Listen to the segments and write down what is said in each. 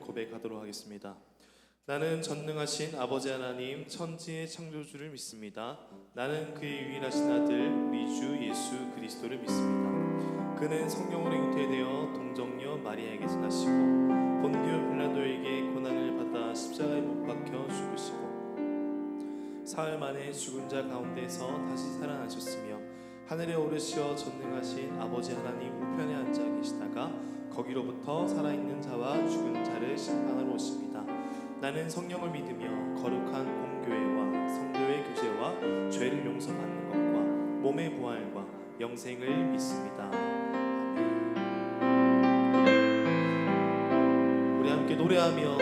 고백하도록 하겠습니다. 나는 전능하신 아버지 하나님 천지의 창조주를 믿습니다. 나는 그의 유일하신 아들 우리 주 예수 그리스도를 믿습니다. 그는 성령으로 잉태되어 동정녀 마리아에게서 나시고 본디오 빌라도에게 고난을 받아 십자가에 못 박혀 죽으시고 사흘 만에 죽은 자 가운데서 다시 살아나셨으며 하늘에 오르시어 전능하신 아버지 하나님 우편에 앉아 계시다가 거기로부터 살아있는 자와 죽은 자를 심판하러 오십니다. 나는 성령을 믿으며 거룩한 공교회와 성도의 교제와 죄를 용서받는 것과 몸의 부활과 영생을 믿습니다. 아멘. 우리 함께 노래하며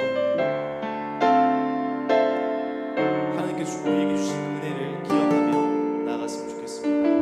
하나님께서 우리에게 주신 은혜를 기억하며 나아갔으면 좋겠습니다.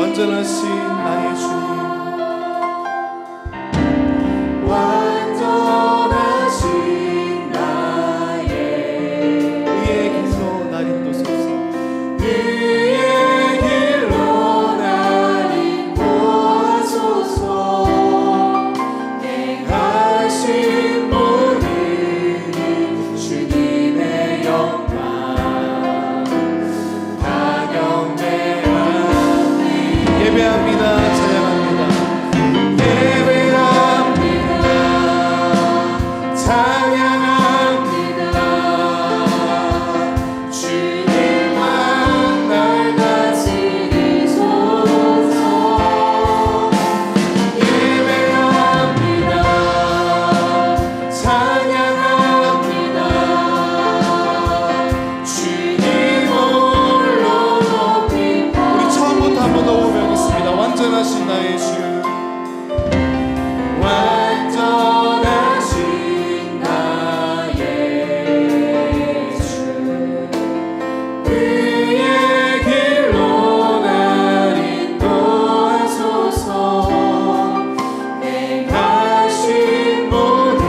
완전하신 나의 주님 완전하신 나의 의의 길로 날 인도소서 의의 길로 날 인도소서 예배합니다. 찬양합니다. 예배합니다. 찬양합니다. 주님만 날 다스리소서. 예배합니다. 찬양합니다. 주님 홀로 높이 우리 처음부터 한 번 더 고백하겠습니다. 완전하신 나의 주, 완전하신 나의 주, 그의 길로 날 인도하소서. 행하신 모든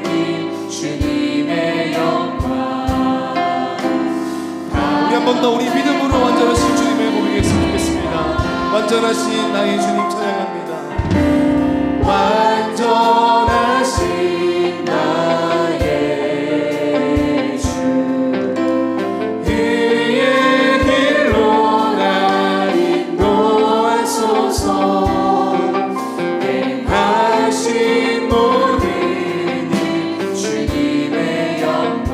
일 주님의 영광. 우리 한 번 더 우리 믿음으로 완전하신 주님의 고백했으면 좋겠습니다. 완전하신 나의 주님 찬양합니다. 완전하신 나의 주, 그의 길로 날 인도하소서. 행하신 모든 일 주님의 영광.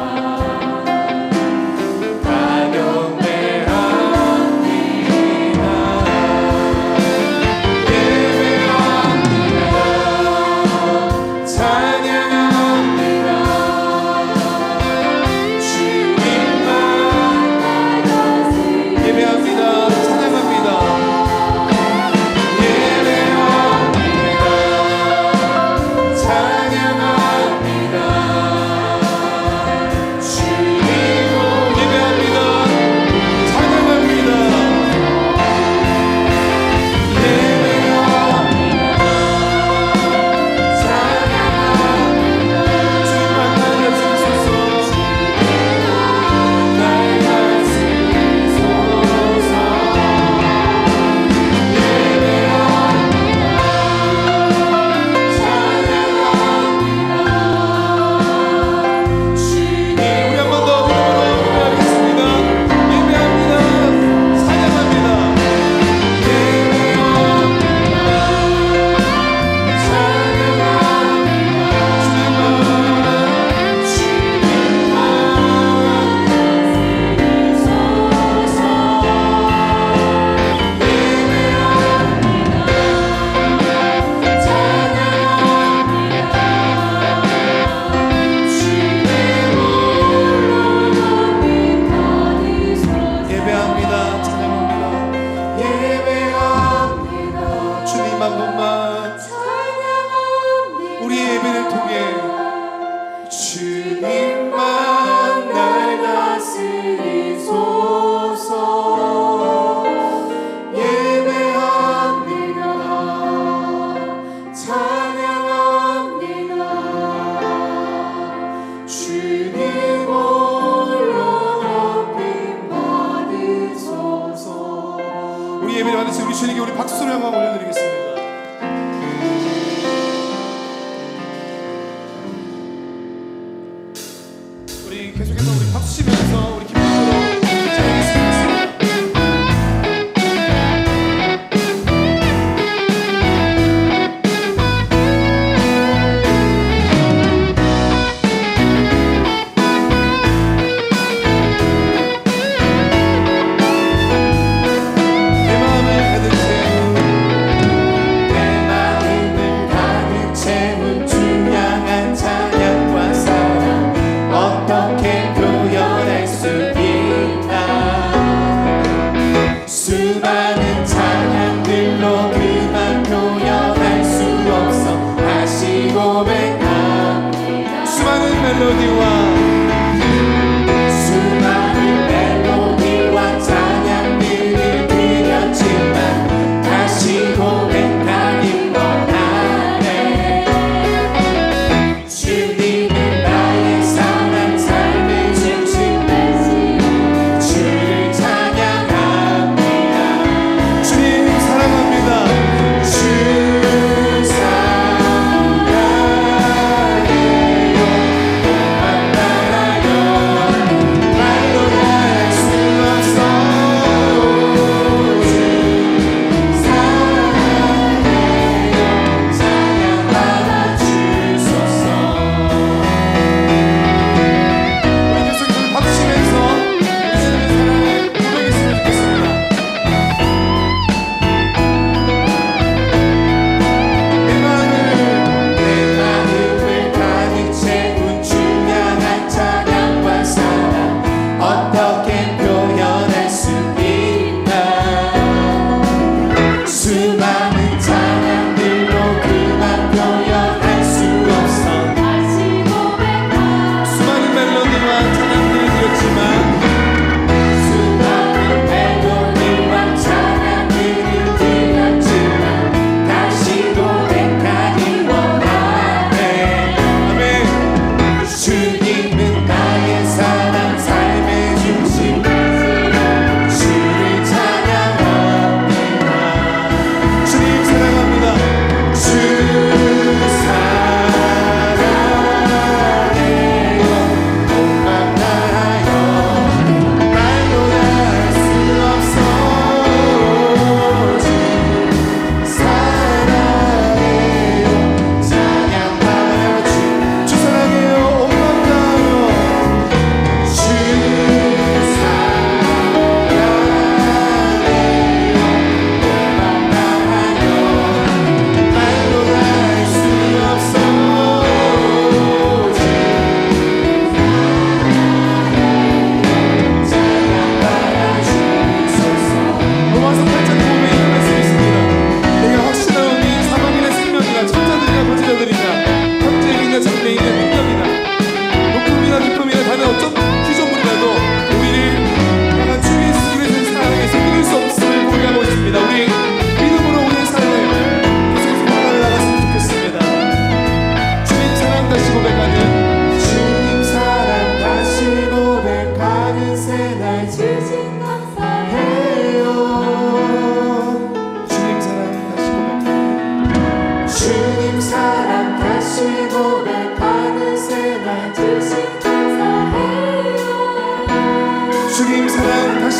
우리 주님께 우리 박수 소리 한번 올려드리겠습니다. 우리 계속해서 우리 박수 치면서 우리 기쁨으로 찬양했습니다. 내 마음을 가득 채운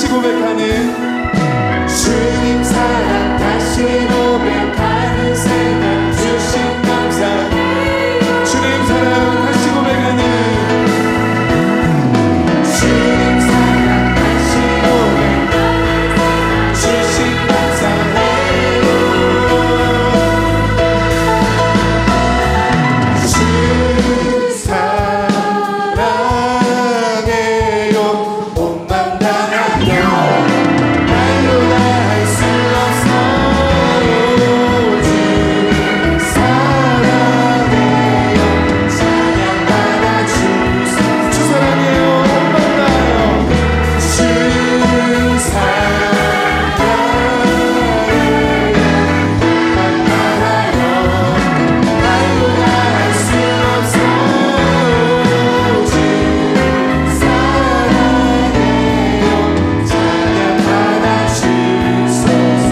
다시 고백하는 주님 사랑 다시 고백하는 생각 주신 감사 주님 사랑 다시 고백하는 주님 사랑 다시 고백하는 주신 감사해요 주 사랑해요 몸만 다하며 말로 다 할 수 없어요 주 사랑해요 찬양 받아 주소 주 사랑해요 몸만 다하여 주 사랑해요 몸만 다하여 말로 다 할 수 없어요 주 사랑해요 찬양 받아 주소서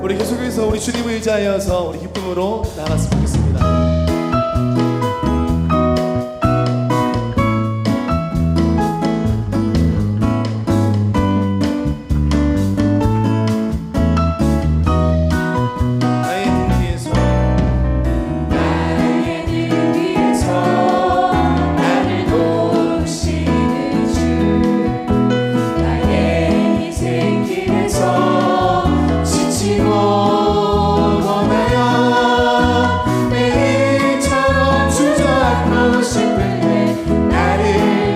우리 계속해서 우리 주님을 의지하여서 우리 기쁨으로 나갔으면 좋겠습니다. 나의 등 위에서 나의 등 위에서 나를 도우시는 주 나의 인생 길에서 지치고 원하여 매일처럼 주저앉고 싶을 때 나를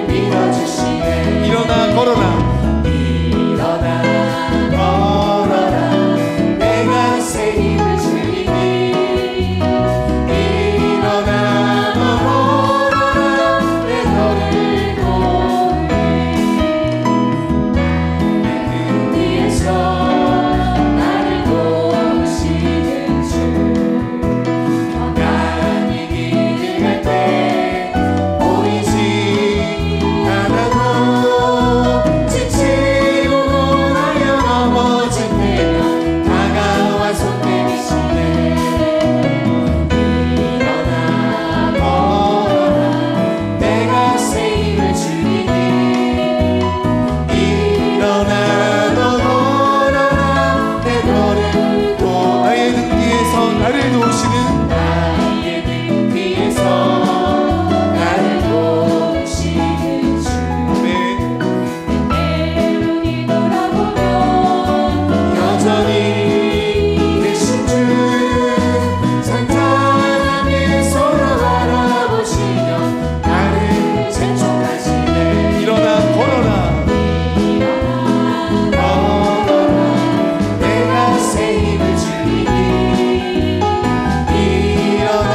밀어주시네 일어나 걸어라 일어나 걸어라 내가 새 힘을 주리니 일어나 걸어라 내 너를 도우니 내 등 위에서 나를 도우시는 주 가난이 길을 갈 때 보이지 않아도 지치고 고나여 넘어질 때면 다가와 손 내미시네 일어나 걸어라 내가 새 힘을 주리니 일어나 너 걸어라 내 너를 도 나의 등 뒤에서 나를 도우시는 나의 등 뒤에서 나를 도우시는 주 내 눈이 돌아보면 여전히 계신 주 산탄함에 서로 바라보시며 나를 재촉하시네 일어나 걸어라 걸어라 내가 새 힘을 주리니 일어나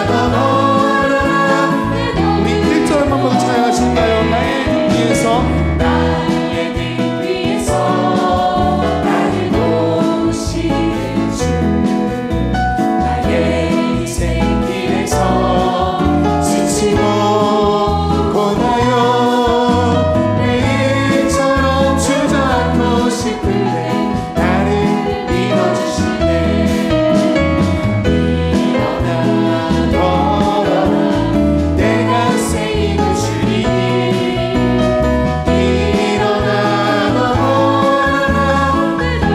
너 걸어라 우리 1절 한 번 더 찬양하실까요? 나의 등 위에서 나의 등 위에서 나를 도우시는 주 나의 인생 길에서 지치고 고나여 매일처럼 주저앉고 싶을 때 나를 밀어주시네 일어나 걸어라 내가 새 힘을 주리니 일어나 너 걸어라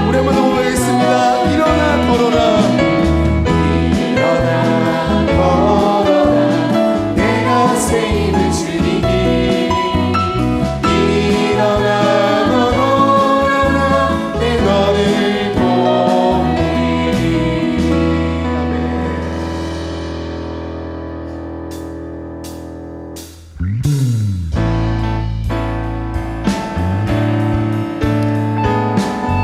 우리 한번 더 고백하겠습니다. 일어나 걸어라 일어나 걸어라 내가 새 힘을 주리니 일어나 너 걸어라 내 너를 보니 아멘.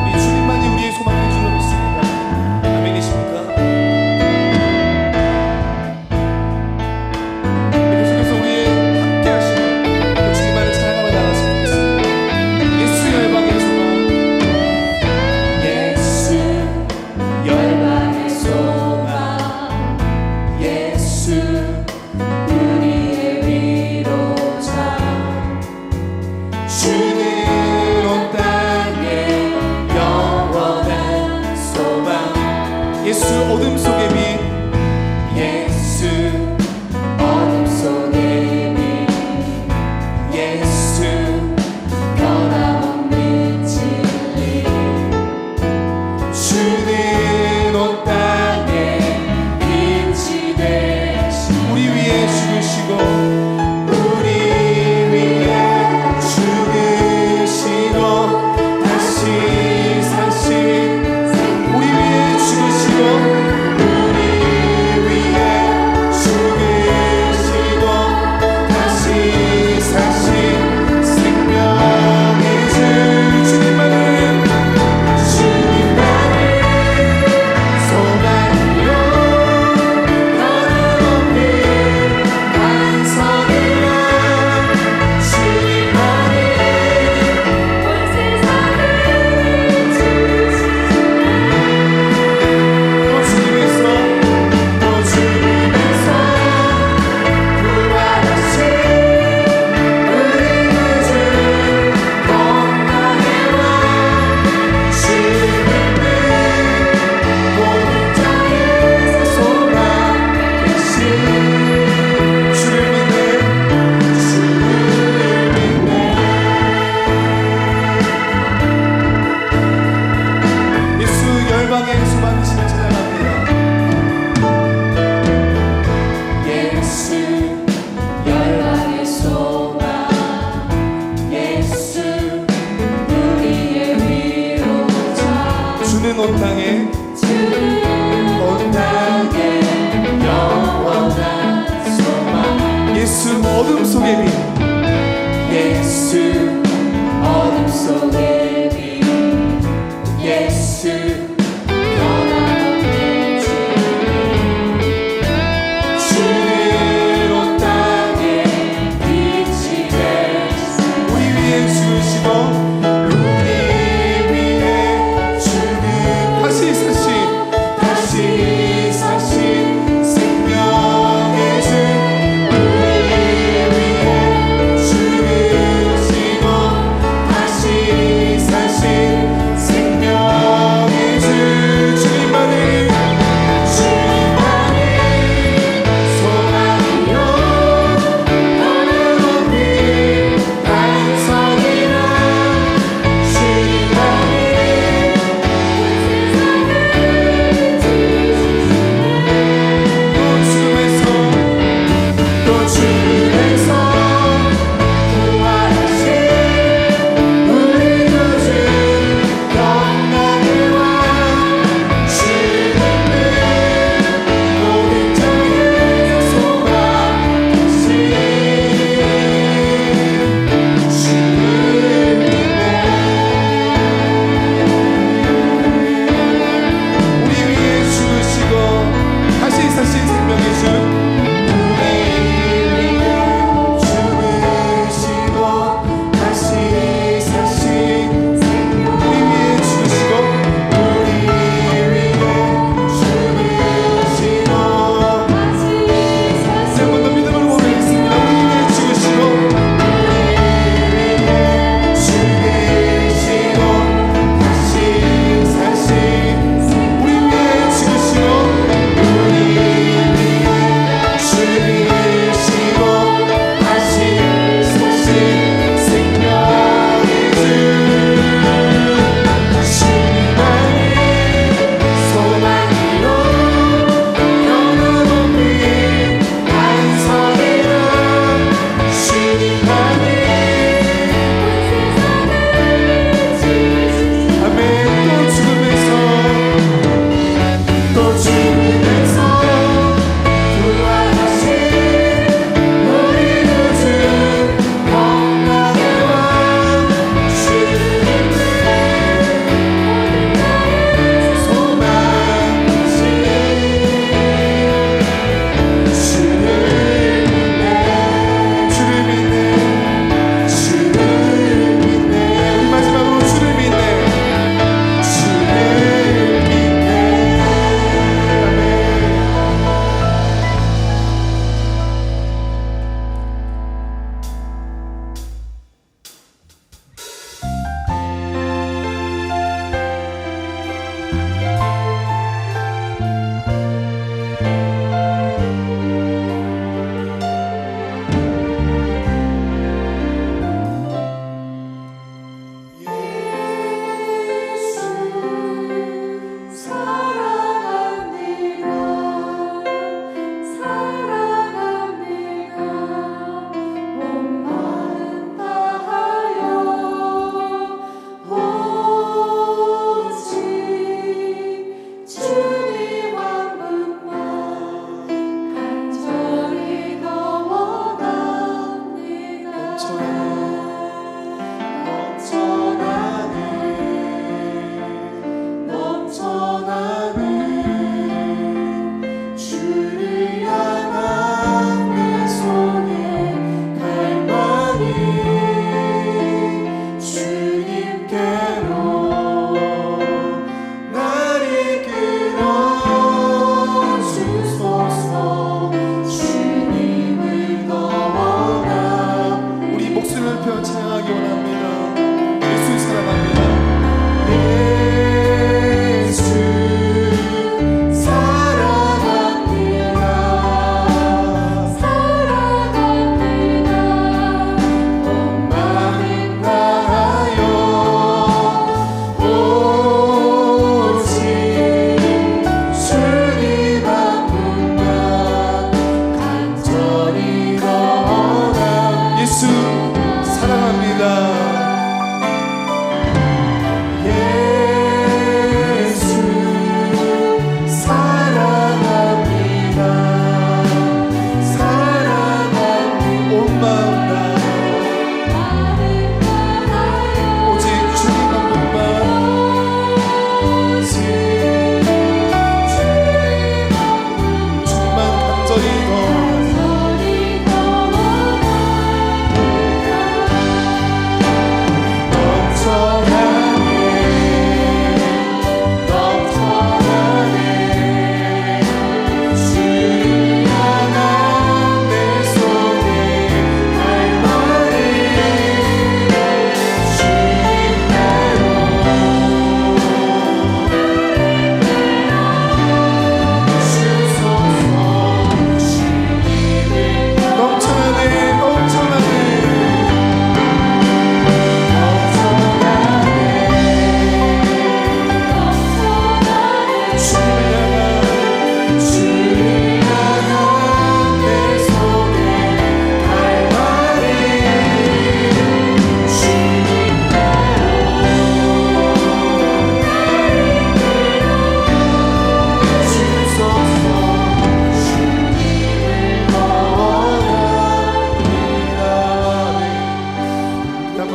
우리 주님만이 우리의 소망인 줄로 믿습니다. 아멘이십니까? 계속해서 우리의 함께 하시는 그 주님만을 찬양하며 나갔으면 좋겠습니다. 예수 열방의 소망 예수 열방의 소망 예수 우리의 위로자 주는 온 땅에 영원한 소망 예수 어둠 속의 빛 예수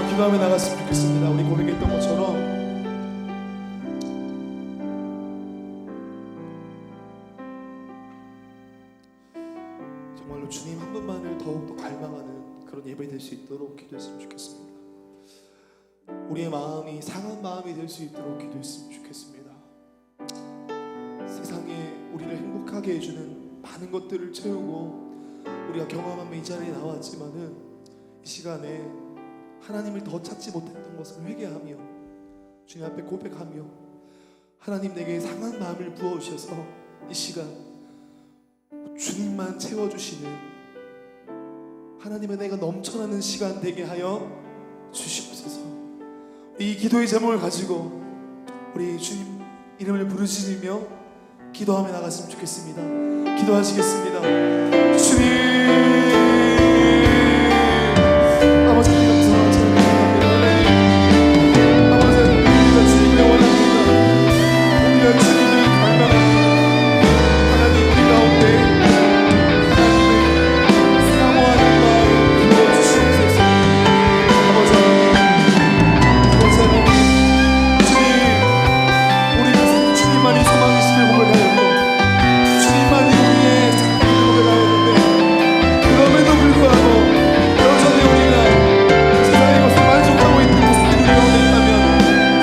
기도하며 나갔으면 좋겠습니다. 우리 고백했던 것처럼 정말로 주님 한 분만을 더욱더 갈망하는 그런 예배 될 수 있도록 기도했으면 좋겠습니다. 우리의 마음이 상한 마음이 될 수 있도록 기도했으면 좋겠습니다. 세상에 우리를 행복하게 해주는 많은 것들을 채우고 우리가 경험하며 이 자리에 나왔지만은 이 시간에 하나님을 더 찾지 못했던 것을 회개하며 주님 앞에 고백하며 하나님 내게 상한 마음을 부어주셔서 이 시간 주님만 채워주시는 하나님의 내가 넘쳐나는 시간 되게 하여 주시옵소서. 이 기도의 제목을 가지고 우리 주님 이름을 부르시며 기도하며 나갔으면 좋겠습니다. 기도하시겠습니다. 주님 아버지 감사합니다. 아버지 우리가 주님을 원합니다. 우리가 주님을 갈망합니다. 하나님 우리 가운데 하나님을 사모하는 마음 부어주시옵소서. 아버지 주님 우리가 주님만이 소망이시길 고백하였고 주님만이 우리의 삶을 고백하였는데 그럼에도 불구하고 여전히 우리가 세상의 것을 만족하고 있는 모습들이 우리 가운데 있다면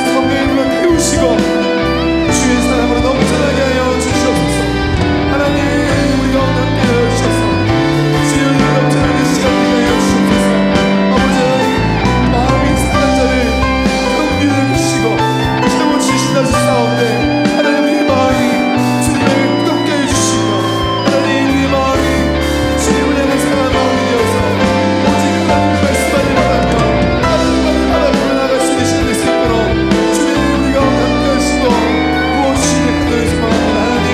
성령의 불로 태우시고 주의 사랑으로 넘쳐나게 하여 주시옵소서. 하나님 우리 가운데 함께 하여 주셔서 주의 은혜로 넘쳐나는 시간 되게 하여 주시옵소서. 아버지 하나님 마음이 상한 자를 경륜해 주시고 채워주신다 주사옵네. 하나님 우리의 마음이 주님을 뜨겁게 해주시며 하나님 우리의 마음이 주님을 향한 사랑하는 마음이 되어서 오직 하나님의 말씀만을 바라며 하나님만을 바라보며 나갈 수 있는 시간 될 수 있도록 주님 우리 가운데 함께 하시고 부어주시는 그들의 소망합니다. 하나님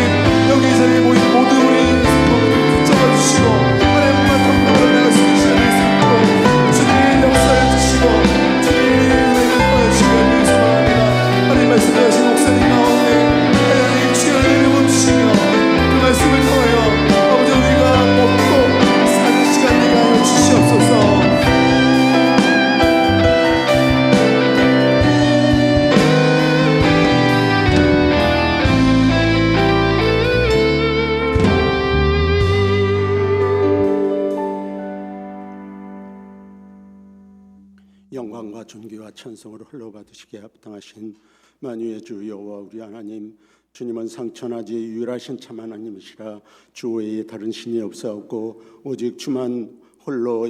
여기 이 자리에 모인 모든 우리 성도들을 붙잡아 주시고 하나님만 통로로 나갈 수 있는 시간 될 수 있도록 주님 역사해 주시고 주님 은혜를 보여주시며 그들의 소망합니다. 하나님 말씀하신 목사님 가운데 하나님 주의 은혜를 부어주시며 그 말씀을 통하여 아버지 우리가 먹고 사는 시간 되게 하여 주시옵소서. 영광과 존귀와 찬송으로 흘러받으시기에 합당하신 만유의 주 여호와 우리 하나님, 주님은 상천하지 유일하신 참 하나님이시라. 주 외에 다른 신이 없사옵고 오직 주만 홀로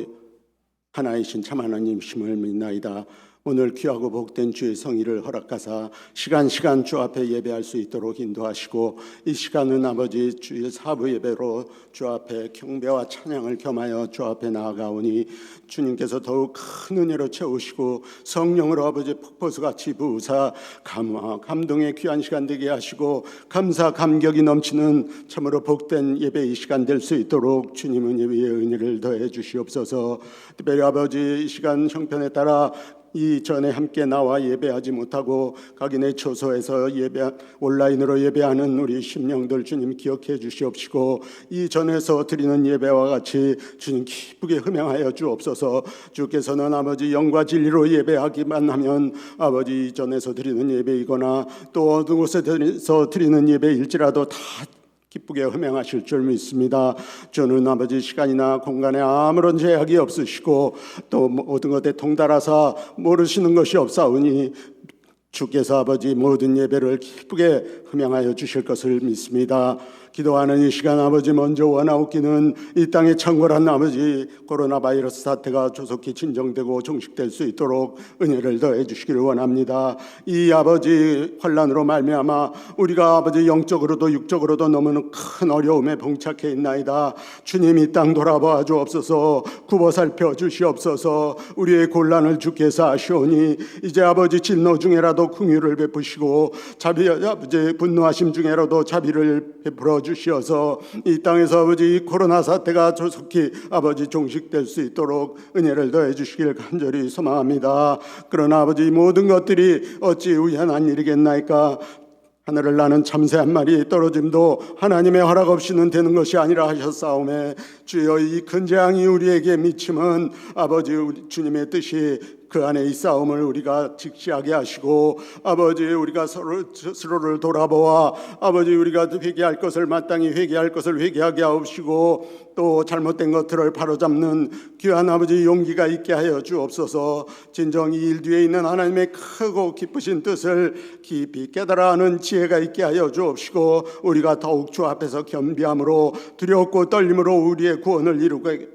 하나이신 참 하나님이심을 믿나이다. 오늘 귀하고 복된 주의 성의를 허락하사 시간 주 앞에 예배할 수 있도록 인도하시고 이 시간은 아버지 주의 사부 예배로 주 앞에 경배와 찬양을 겸하여 주 앞에 나아가오니 주님께서 더욱 큰 은혜로 채우시고 성령으로 아버지 폭포수같이 부으사 감동의 귀한 시간 되게 하시고 감사 감격이 넘치는 참으로 복된 예배 이 시간 될 수 있도록 주님은 예배의 은혜를 더해 주시옵소서. 특별히 아버지 이 시간 형편에 따라 이전에 함께 나와 예배하지 못하고 각인의 초소에서 온라인으로 예배하는 우리 심령들 주님 기억해 주시옵시고 이전에서 드리는 예배와 같이 주님 기쁘게 흠양하여 주옵소서. 주께서는 아버지 영과 진리로 예배하기만 하면 아버지 이전에서 드리는 예배이거나 또 어느 곳에서 드리는 예배일지라도 다 기쁘게 흠양하실 줄 믿습니다. 주는 아버지 시간이나 공간에 아무런 제약이 없으시고 또 모든 것에 통달하사 모르시는 것이 없사오니 주께서 아버지 모든 예배를 기쁘게 흠양하여 주실 것을 믿습니다. 기도하는 이 시간 아버지 먼저 원하옵기는 이 땅의 창궐한 아버지 코로나 바이러스 사태가 조속히 진정되고 종식될 수 있도록 은혜를 더해 주시기를 원합니다. 이 아버지 환난으로 말미암아 우리가 아버지 영적으로도 육적으로도 너무나 큰 어려움에 봉착해 있나이다. 주님 이 땅 돌아봐 주옵소서. 굽어 살펴 주시옵소서. 우리의 곤란을 주께서 아시오니 이제 아버지 진노 중에라도 긍휼을 베푸시고 아버지 분노하심 중에라도 자비를 베풀어 주시어서 이 땅에서 아버지 코로나 사태가 조속히 아버지 종식될 수 있도록 은혜를 더해 주시길 간절히 소망합니다. 그러나 아버지 모든 것들이 어찌 우연한 일이겠나이까. 하늘을 나는 참새 한 마리 떨어짐도 하나님의 허락 없이는 되는 것이 아니라 하셨사오매 주여 이 큰 재앙이 우리에게 미침은 아버지 우리 주님의 뜻이 그 안에 이 싸움을 우리가 직시하게 하시고 아버지 우리가 서로를 돌아보아 아버지 우리가 회개할 것을 마땅히 회개할 것을 회개하게 하옵시고 또 잘못된 것들을 바로잡는 귀한 아버지 용기가 있게 하여 주옵소서. 진정 이 일 뒤에 있는 하나님의 크고 깊으신 뜻을 깊이 깨달아 하는 지혜가 있게 하여 주옵시고 우리가 더욱 주 앞에서 겸비함으로 두렵고 떨림으로 우리의 구원을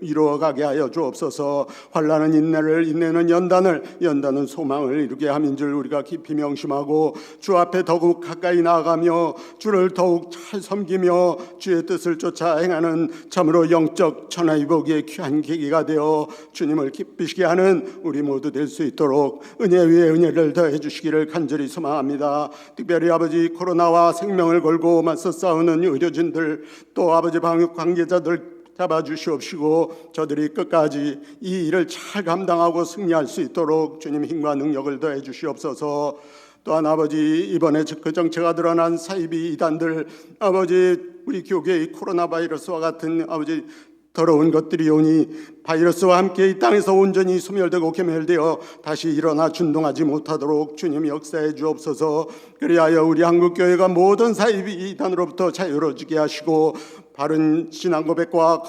이루어가게 하여 주옵소서. 환난은 인내를, 인내는 연단은 소망을 이루게 함인 줄 우리가 깊이 명심하고 주 앞에 더욱 가까이 나아가며 주를 더욱 잘 섬기며 주의 뜻을 쫓아 행하는 참으로 영적 천하이복의 귀한 계기가 되어 주님을 기쁘시게 하는 우리 모두 될 수 있도록 은혜 위에 은혜를 더해 주시기를 간절히 소망합니다. 특별히 아버지 코로나와 생명을 걸고 맞서 싸우는 의료진들 또 아버지 방역 관계자들 잡아주시옵시고 저들이 끝까지 이 일을 잘 감당하고 승리할 수 있도록 주님 힘과 능력을 더해 주시옵소서. 또한 아버지 이번에 그 정체가 드러난 사이비 이단들 아버지 우리 교계의 코로나 바이러스와 같은 아버지 더러운 것들이 오니 바이러스와 함께 이 땅에서 온전히 소멸되고 괴멸되어 다시 일어나 준동하지 못하도록 주님 역사해 주옵소서. 그리하여 우리 한국교회가 모든 사이비 이단으로부터 자유로워지게 하시고 바른 신앙 고백과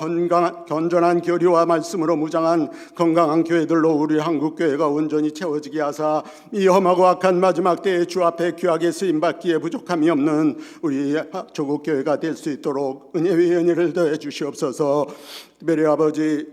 건전한 교리와 말씀으로 무장한 건강한 교회들로 우리 한국교회가 온전히 채워지게 하사 이 험하고 악한 마지막 때에 주 앞에 귀하게 쓰임받기에 부족함이 없는 우리 조국교회가 될 수 있도록 은혜 위에 은혜를 더해 주시옵소서. 특별히 아버지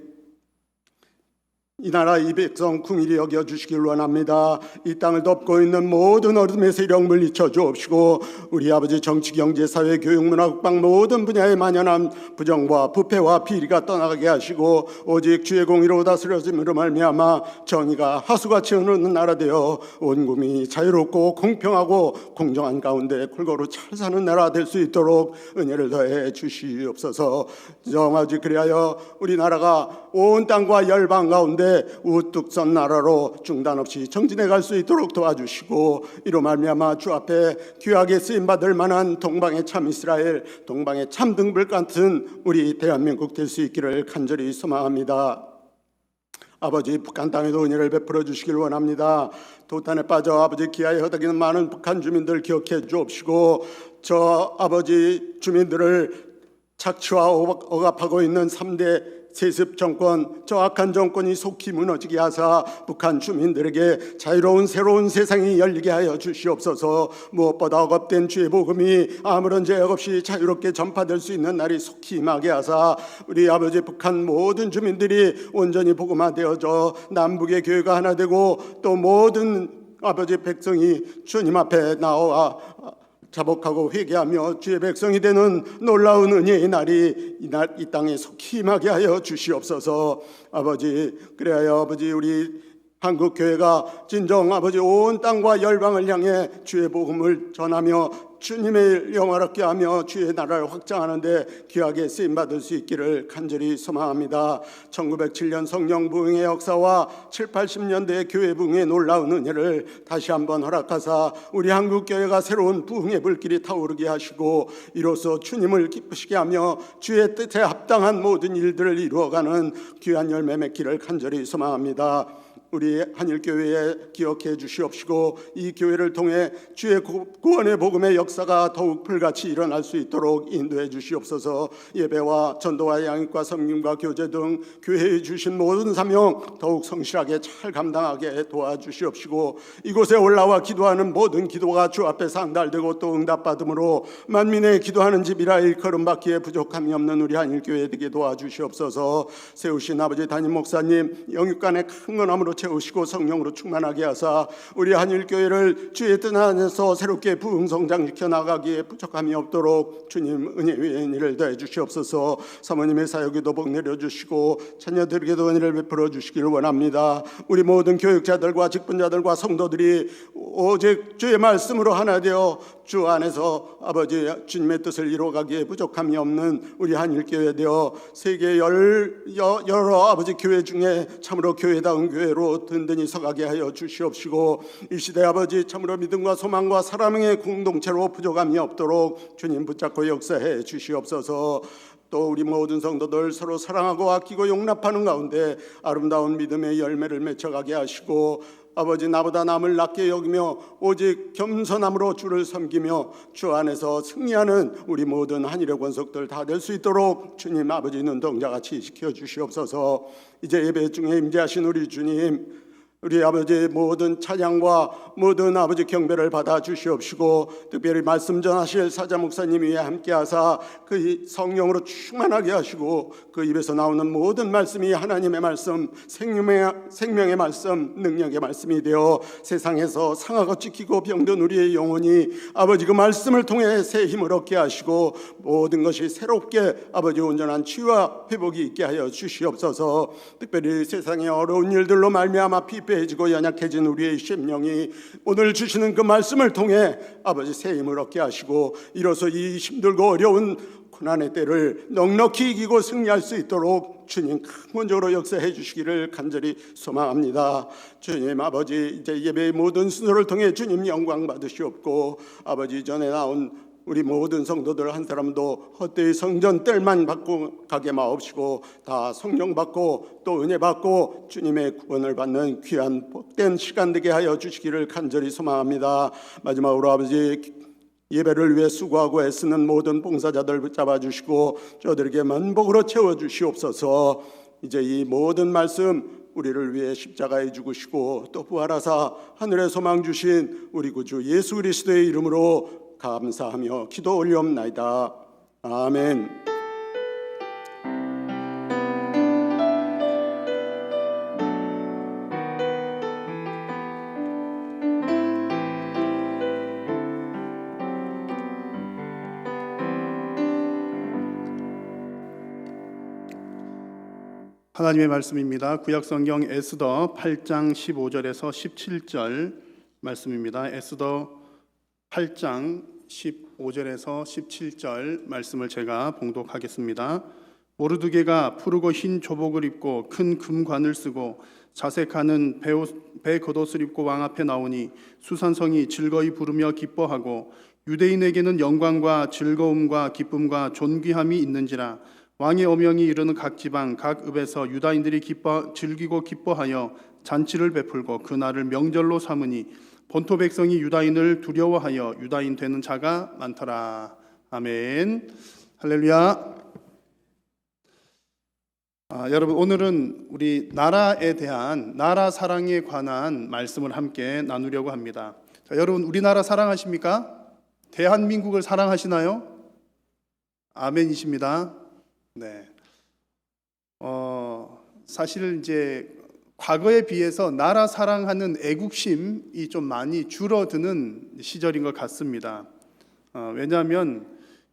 이 나라 이 백성 긍일히 여겨주시길 원합니다. 이 땅을 덮고 있는 모든 어둠의 세력 물리쳐 주옵시고 우리 아버지 정치, 경제, 사회, 교육, 문화, 국방 모든 분야에 만연한 부정과 부패와 비리가 떠나게 하시고 오직 주의 공의로 다스려짐으로 말미암아 정의가 하수같이 흐르는 나라 되어 온 국민이 자유롭고 공평하고 공정한 가운데 골고루 잘 사는 나라 될 수 있도록 은혜를 더해 주시옵소서. 정아지 그리하여 우리나라가 온 땅과 열방 가운데 우뚝 선 나라로 중단 없이 정진해 갈 수 있도록 도와주시고 이로 말미암아 주 앞에 귀하게 쓰임 받을 만한 동방의 참 이스라엘, 동방의 참 등불 같은 우리 대한민국 될 수 있기를 간절히 소망합니다. 아버지 북한 땅에도 은혜를 베풀어 주시길 원합니다. 도탄에 빠져 아버지 기아에 허덕이는 많은 북한 주민들 기억해 주옵시고 저 아버지 주민들을 착취와 억압하고 있는 3대 세습 정권, 저 악한 정권이 속히 무너지게 하사 북한 주민들에게 자유로운 새로운 세상이 열리게 하여 주시옵소서. 무엇보다 억압된 주의 복음이 아무런 제약 없이 자유롭게 전파될 수 있는 날이 속히 임하게 하사 우리 아버지 북한 모든 주민들이 온전히 복음화되어져 남북의 교회가 하나 되고 또 모든 아버지 백성이 주님 앞에 나와 자복하고 회개하며 주의 백성이 되는 놀라운 은혜의 날이 이 땅에 속히 임하게 하여 주시옵소서. 아버지 그래야 아버지 우리 한국 교회가 진정 아버지 온 땅과 열방을 향해 주의 복음을 전하며 주님의 영화롭게 하며 주의 나라를 확장하는데 귀하게 쓰임받을 수 있기를 간절히 소망합니다. 1907년 성령 부흥의 역사와 7, 80년대의 교회 부흥의 놀라운 은혜를 다시 한번 허락하사 우리 한국교회가 새로운 부흥의 불길이 타오르게 하시고 이로써 주님을 기쁘시게 하며 주의 뜻에 합당한 모든 일들을 이루어가는 귀한 열매 맺기를 간절히 소망합니다. 우리 한일교회에 기억해 주시옵시고 이 교회를 통해 주의 구원의 복음의 역사가 더욱 불같이 일어날 수 있도록 인도해 주시옵소서. 예배와 전도와 양육과 섬김과 교제 등 교회에 주신 모든 사명 더욱 성실하게 잘 감당하게 도와주시옵시고 이곳에 올라와 기도하는 모든 기도가 주 앞에 상달되고 또 응답받음으로 만민의 기도하는 집이라 일컬음받기에 부족함이 없는 우리 한일교회 되게 도와주시옵소서. 세우신 아버지 담임 목사님 영육간의 큰 건함으로 채우시고 성령으로 충만하게 하사 우리 한일교회를 주의 뜻 안에서 새롭게 부흥 성장시켜 나가기에 부족함이 없도록 주님 은혜 위에 은혜를 더해 주시옵소서. 사모님의 사역에도 복 내려주시고 자녀들에게도 은혜를 베풀어 주시기를 원합니다. 우리 모든 교육자들과 직분자들과 성도들이 오직 주의 말씀으로 하나 되어 주 안에서 아버지 주님의 뜻을 이루어가기에 부족함이 없는 우리 한일교회 되어 세계 여러 아버지 교회 중에 참으로 교회다운 교회로 든든히 서가게 하여 주시옵시고 이 시대 아버지 참으로 믿음과 소망과 사랑의 공동체로 부족함이 없도록 주님 붙잡고 역사해 주시옵소서. 또 우리 모든 성도들 서로 사랑하고 아끼고 용납하는 가운데 아름다운 믿음의 열매를 맺혀가게 하시고 아버지 나보다 남을 낮게 여기며 오직 겸손함으로 주를 섬기며 주 안에서 승리하는 우리 모든 한일의 권속들 다 될 수 있도록 주님 아버지 눈동자같이 지켜주시옵소서. 이제 예배 중에 임재하신 우리 주님, 우리 아버지 모든 찬양과 모든 아버지 경배를 받아 주시옵시고 특별히 말씀 전하실 사자 목사님 위에 함께하사 그 성령으로 충만하게 하시고 그 입에서 나오는 모든 말씀이 하나님의 말씀, 생명의 말씀, 능력의 말씀이 되어 세상에서 상하고 찢기고 병든 우리의 영혼이 아버지 그 말씀을 통해 새 힘을 얻게 하시고 모든 것이 새롭게 아버지 온전한 치유와 회복이 있게 하여 주시옵소서. 특별히 세상의 어려운 일들로 말미암아 피폐해지고 연약해진 우리의 심령이 오늘 주시는 그 말씀을 통해 아버지 새 힘을 얻게 하시고 이로써 이 힘들고 어려운 고난의 때를 넉넉히 이기고 승리할 수 있도록 주님 근본적으로 역사해 주시기를 간절히 소망합니다. 주님 아버지 이제 예배의 모든 순서를 통해 주님 영광 받으시옵고 아버지 전에 나온 우리 모든 성도들 한 사람도 헛되이 성전 뜰만 받고 가게 마옵시고 다 성령 받고 또 은혜 받고 주님의 구원을 받는 귀한 복된 시간 되게 하여 주시기를 간절히 소망합니다. 마지막으로 아버지 예배를 위해 수고하고 애쓰는 모든 봉사자들 붙잡아 주시고 저들에게 만복으로 채워 주시옵소서. 이제 이 모든 말씀 우리를 위해 십자가에 죽으시고 또 부활하사 하늘의 소망 주신 우리 구주 예수 그리스도의 이름으로 감사하며 기도 올리옵나이다. 아멘. 하나님의 말씀입니다. 구약성경 에스더 8장 15절에서 17절 말씀입니다. 에스더 8장 15절에서 17절 말씀을 제가 봉독하겠습니다. 모르드게가 푸르고 흰 조복을 입고 큰 금관을 쓰고 자색하는 배 겉옷을 입고 왕 앞에 나오니 수산성이 즐거이 부르며 기뻐하고 유대인에게는 영광과 즐거움과 기쁨과 존귀함이 있는지라. 왕의 어명이 이르는 각 지방 각 읍에서 유다인들이 즐기고 기뻐하여 잔치를 베풀고 그날을 명절로 삼으니 본토 백성이 유다인을 두려워하여 유다인 되는 자가 많더라. 아멘. 할렐루야. 여러분 오늘은 우리 나라에 대한 나라 사랑에 관한 말씀을 함께 나누려고 합니다. 자, 여러분 우리나라 사랑하십니까? 대한민국을 사랑하시나요? 아멘이십니다. 네. 사실 이제 과거에 비해서 나라 사랑하는 애국심이 좀 많이 줄어드는 시절인 것 같습니다. 왜냐하면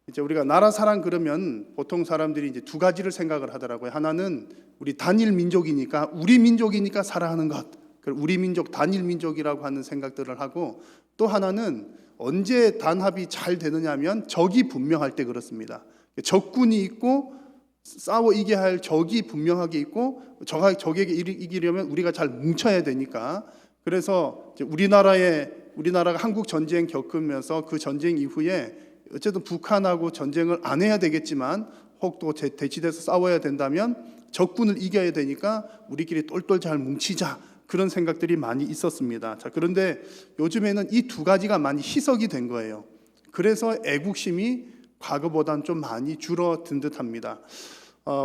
이제 우리가 나라 사랑 그러면 보통 사람들이 이제 두 가지를 생각을 하더라고요. 하나는 우리 단일 민족이니까 우리 민족이니까 사랑하는 것, 우리 민족 단일 민족이라고 하는 생각들을 하고 또 하나는 언제 단합이 잘 되느냐면 적이 분명할 때 그렇습니다. 적군이 있고 싸워 이겨야 할 적이 분명하게 있고 적에게 이기려면 우리가 잘 뭉쳐야 되니까 그래서 이제 우리나라가 한국 전쟁 겪으면서 그 전쟁 이후에 어쨌든 북한하고 전쟁을 안 해야 되겠지만 혹 또 대치돼서 싸워야 된다면 적군을 이겨야 되니까 우리끼리 똘똘 잘 뭉치자 그런 생각들이 많이 있었습니다. 자, 그런데 요즘에는 이 두 가지가 많이 희석이 된 거예요. 그래서 애국심이 과거보다는 좀 많이 줄어든 듯합니다.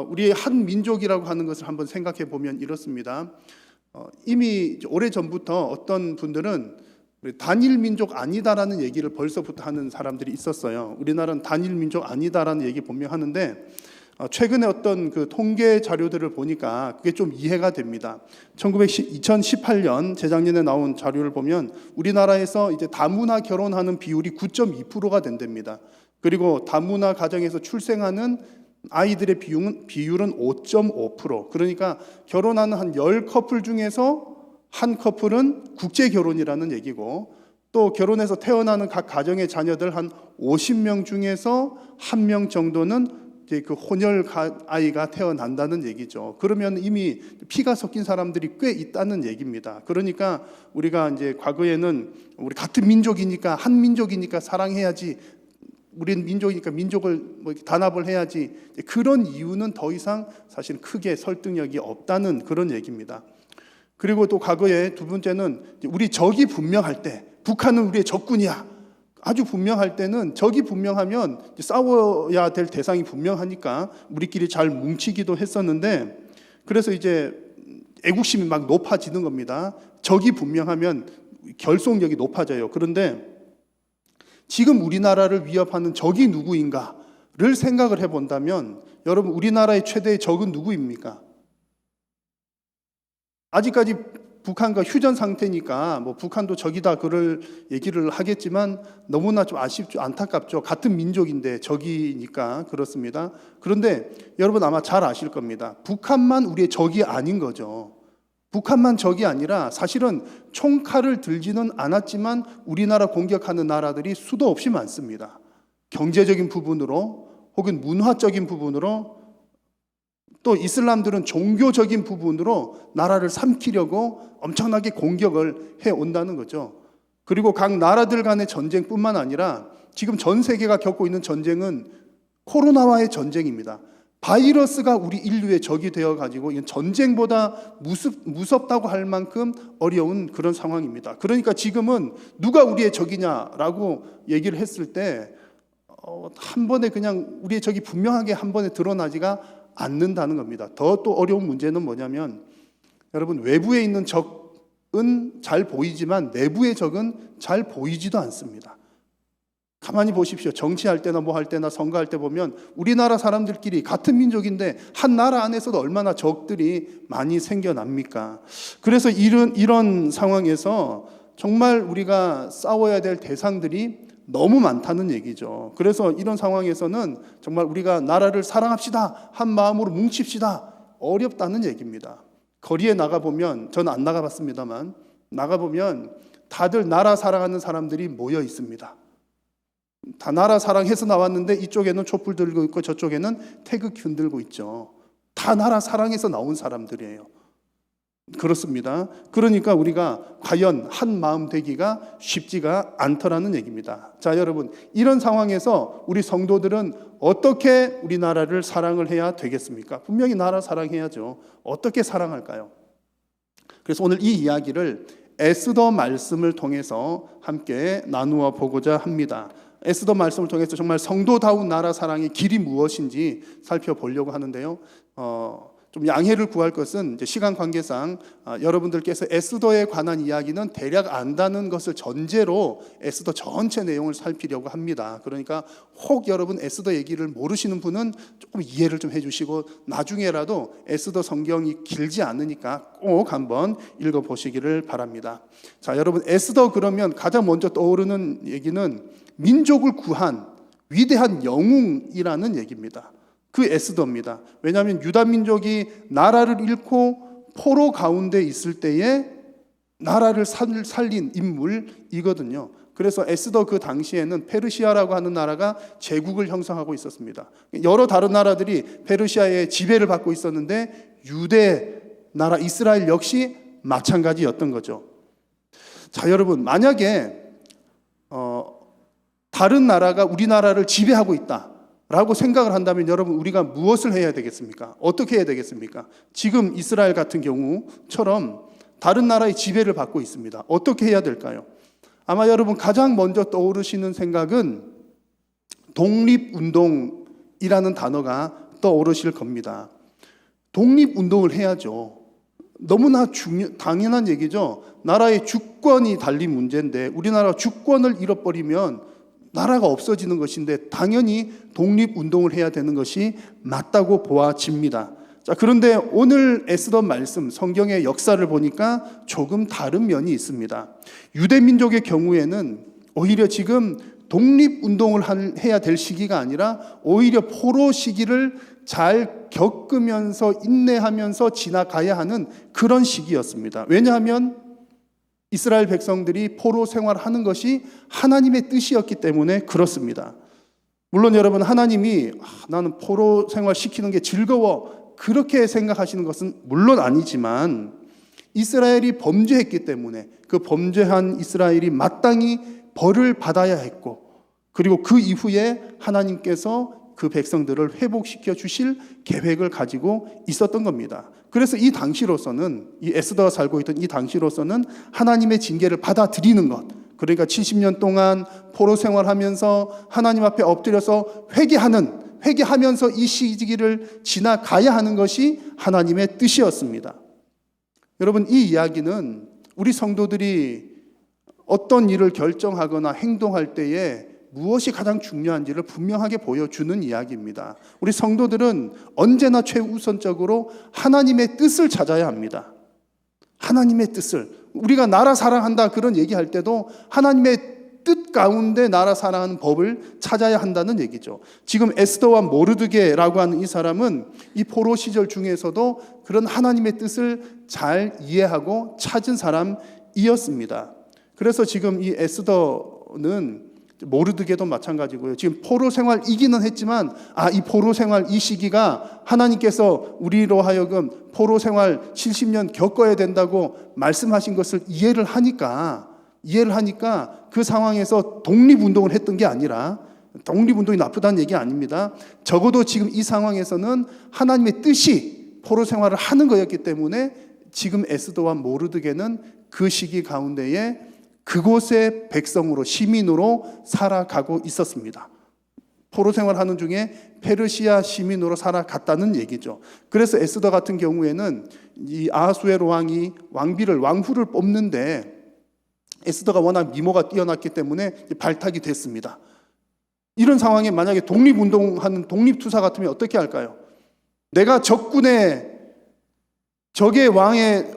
우리의 한 민족이라고 하는 것을 한번 생각해 보면 이렇습니다. 이미 오래 전부터 어떤 분들은 단일 민족 아니다라는 얘기를 벌써부터 하는 사람들이 있었어요. 우리나라는 단일 민족 아니다라는 얘기 분명 하는데 최근에 어떤 그 통계 자료들을 보니까 그게 좀 이해가 됩니다. 2018년 재작년에 나온 자료를 보면 우리나라에서 이제 다문화 결혼하는 비율이 9.2%가 된답니다. 그리고 다문화 가정에서 출생하는 아이들의 비율은 5.5%. 그러니까 결혼하는 한 10커플 중에서 한 커플은 국제 결혼이라는 얘기고 또 결혼해서 태어나는 각 가정의 자녀들 한 50명 중에서 1명 정도는 이제 그 혼혈 아이가 태어난다는 얘기죠. 그러면 이미 피가 섞인 사람들이 꽤 있다는 얘기입니다. 그러니까 우리가 이제 과거에는 우리 같은 민족이니까 한 민족이니까 사랑해야지 우리는 민족이니까 민족을 뭐 이렇게 단합을 해야지, 그런 이유는 더 이상 사실 크게 설득력이 없다는 그런 얘기입니다. 그리고 또 과거에 두 번째는 우리 적이 분명할 때, 북한은 우리의 적군이야, 아주 분명할 때는, 적이 분명하면 싸워야 될 대상이 분명하니까 우리끼리 잘 뭉치기도 했었는데, 그래서 이제 애국심이 막 높아지는 겁니다. 적이 분명하면 결속력이 높아져요. 그런데 지금 우리나라를 위협하는 적이 누구인가를 생각을 해본다면, 여러분, 우리나라의 최대의 적은 누구입니까? 아직까지 북한과 휴전 상태니까 뭐 북한도 적이다 그럴 얘기를 하겠지만 너무나 좀 아쉽죠, 안타깝죠. 같은 민족인데 적이니까 그렇습니다. 그런데 여러분 아마 잘 아실 겁니다. 북한만 우리의 적이 아닌 거죠. 북한만 적이 아니라 사실은 총칼을 들지는 않았지만 우리나라 공격하는 나라들이 수도 없이 많습니다. 경제적인 부분으로 혹은 문화적인 부분으로, 또 이슬람들은 종교적인 부분으로 나라를 삼키려고 엄청나게 공격을 해온다는 거죠. 그리고 각 나라들 간의 전쟁뿐만 아니라 지금 전 세계가 겪고 있는 전쟁은 코로나와의 전쟁입니다. 바이러스가 우리 인류의 적이 되어가지고 이건 전쟁보다 무섭다고 할 만큼 어려운 그런 상황입니다. 그러니까 지금은 누가 우리의 적이냐라고 얘기를 했을 때 한 번에 그냥 우리의 적이 분명하게 한 번에 드러나지가 않는다는 겁니다. 더 또 어려운 문제는 뭐냐면, 여러분, 외부에 있는 적은 잘 보이지만 내부의 적은 잘 보이지도 않습니다. 가만히 보십시오. 정치할 때나 뭐 할 때나 선거할 때 보면 우리나라 사람들끼리 같은 민족인데 한 나라 안에서도 얼마나 적들이 많이 생겨납니까? 그래서 이런 상황에서 정말 우리가 싸워야 될 대상들이 너무 많다는 얘기죠. 그래서 이런 상황에서는 정말 우리가 나라를 사랑합시다, 한 마음으로 뭉칩시다, 어렵다는 얘기입니다. 거리에 나가보면, 저는 안 나가봤습니다만 나가보면 다들 나라 사랑하는 사람들이 모여 있습니다. 다 나라 사랑해서 나왔는데 이쪽에는 촛불 들고 있고 저쪽에는 태극기 들고 있죠. 다 나라 사랑해서 나온 사람들이에요. 그렇습니다. 그러니까 우리가 과연 한 마음 되기가 쉽지가 않더라는 얘기입니다. 자, 여러분, 이런 상황에서 우리 성도들은 어떻게 우리나라를 사랑을 해야 되겠습니까? 분명히 나라 사랑해야죠. 어떻게 사랑할까요? 그래서 오늘 이 이야기를 에스더 말씀을 통해서 함께 나누어 보고자 합니다. 에스더 말씀을 통해서 정말 성도다운 나라 사랑의 길이 무엇인지 살펴보려고 하는데요. 좀 양해를 구할 것은 이제 시간 관계상 여러분들께서 에스더에 관한 이야기는 대략 안다는 것을 전제로 에스더 전체 내용을 살피려고 합니다. 그러니까 혹 여러분 에스더 얘기를 모르시는 분은 조금 이해를 좀 해주시고 나중에라도 에스더 성경이 길지 않으니까 꼭 한번 읽어보시기를 바랍니다. 자, 여러분, 에스더 그러면 가장 먼저 떠오르는 얘기는 민족을 구한 위대한 영웅이라는 얘기입니다. 그 에스더입니다. 왜냐하면 유다 민족이 나라를 잃고 포로 가운데 있을 때에 나라를 살린 인물이거든요. 그래서 에스더 그 당시에는 페르시아라고 하는 나라가 제국을 형성하고 있었습니다. 여러 다른 나라들이 페르시아의 지배를 받고 있었는데 유대 나라 이스라엘 역시 마찬가지였던 거죠. 자, 여러분, 만약에 다른 나라가 우리나라를 지배하고 있다 라고 생각을 한다면 여러분, 우리가 무엇을 해야 되겠습니까? 어떻게 해야 되겠습니까? 지금 이스라엘 같은 경우처럼 다른 나라의 지배를 받고 있습니다. 어떻게 해야 될까요? 아마 여러분 가장 먼저 떠오르시는 생각은 독립운동이라는 단어가 떠오르실 겁니다. 독립운동을 해야죠. 너무나 당연한 얘기죠. 나라의 주권이 달린 문제인데 우리나라 주권을 잃어버리면 나라가 없어지는 것인데 당연히 독립운동을 해야 되는 것이 맞다고 보아집니다. 자, 그런데 오늘 에스더 말씀, 성경의 역사를 보니까 조금 다른 면이 있습니다. 유대민족의 경우에는 오히려 지금 독립운동을 해야 될 시기가 아니라 오히려 포로 시기를 잘 겪으면서 인내하면서 지나가야 하는 그런 시기였습니다. 왜냐하면 이스라엘 백성들이 포로 생활하는 것이 하나님의 뜻이었기 때문에 그렇습니다. 물론 여러분, 하나님이 나는 포로 생활 시키는 게 즐거워 그렇게 생각하시는 것은 물론 아니지만 이스라엘이 범죄했기 때문에 그 범죄한 이스라엘이 마땅히 벌을 받아야 했고 그리고 그 이후에 하나님께서 그 백성들을 회복시켜 주실 계획을 가지고 있었던 겁니다. 그래서 이 당시로서는, 이 에스더가 살고 있던 이 당시로서는 하나님의 징계를 받아들이는 것, 그러니까 70년 동안 포로 생활하면서 하나님 앞에 엎드려서 회개하면서 이 시기를 지나가야 하는 것이 하나님의 뜻이었습니다. 여러분, 이 이야기는 우리 성도들이 어떤 일을 결정하거나 행동할 때에 무엇이 가장 중요한지를 분명하게 보여주는 이야기입니다. 우리 성도들은 언제나 최우선적으로 하나님의 뜻을 찾아야 합니다. 하나님의 뜻을. 우리가 나라 사랑한다 그런 얘기할 때도 하나님의 뜻 가운데 나라 사랑하는 법을 찾아야 한다는 얘기죠. 지금 에스더와 모르드게라고 하는 이 사람은 이 포로 시절 중에서도 그런 하나님의 뜻을 잘 이해하고 찾은 사람이었습니다. 그래서 지금 이 에스더는 모르드게도 마찬가지고요. 지금 포로 생활이기는 했지만 이 포로 생활 이 시기가 하나님께서 우리로 하여금 포로 생활 70년 겪어야 된다고 말씀하신 것을 이해를 하니까 그 상황에서 독립운동을 했던 게 아니라, 독립운동이 나쁘다는 얘기 아닙니다. 적어도 지금 이 상황에서는 하나님의 뜻이 포로 생활을 하는 거였기 때문에 지금 에스더와 모르드게는 그 시기 가운데에 그곳의 백성으로, 시민으로 살아가고 있었습니다. 포로 생활하는 중에 페르시아 시민으로 살아갔다는 얘기죠. 그래서 에스더 같은 경우에는 이 아하수에로 왕이 왕후를 뽑는데 에스더가 워낙 미모가 뛰어났기 때문에 발탁이 됐습니다. 이런 상황에 만약에 독립운동하는 독립투사 같으면 어떻게 할까요? 내가 적의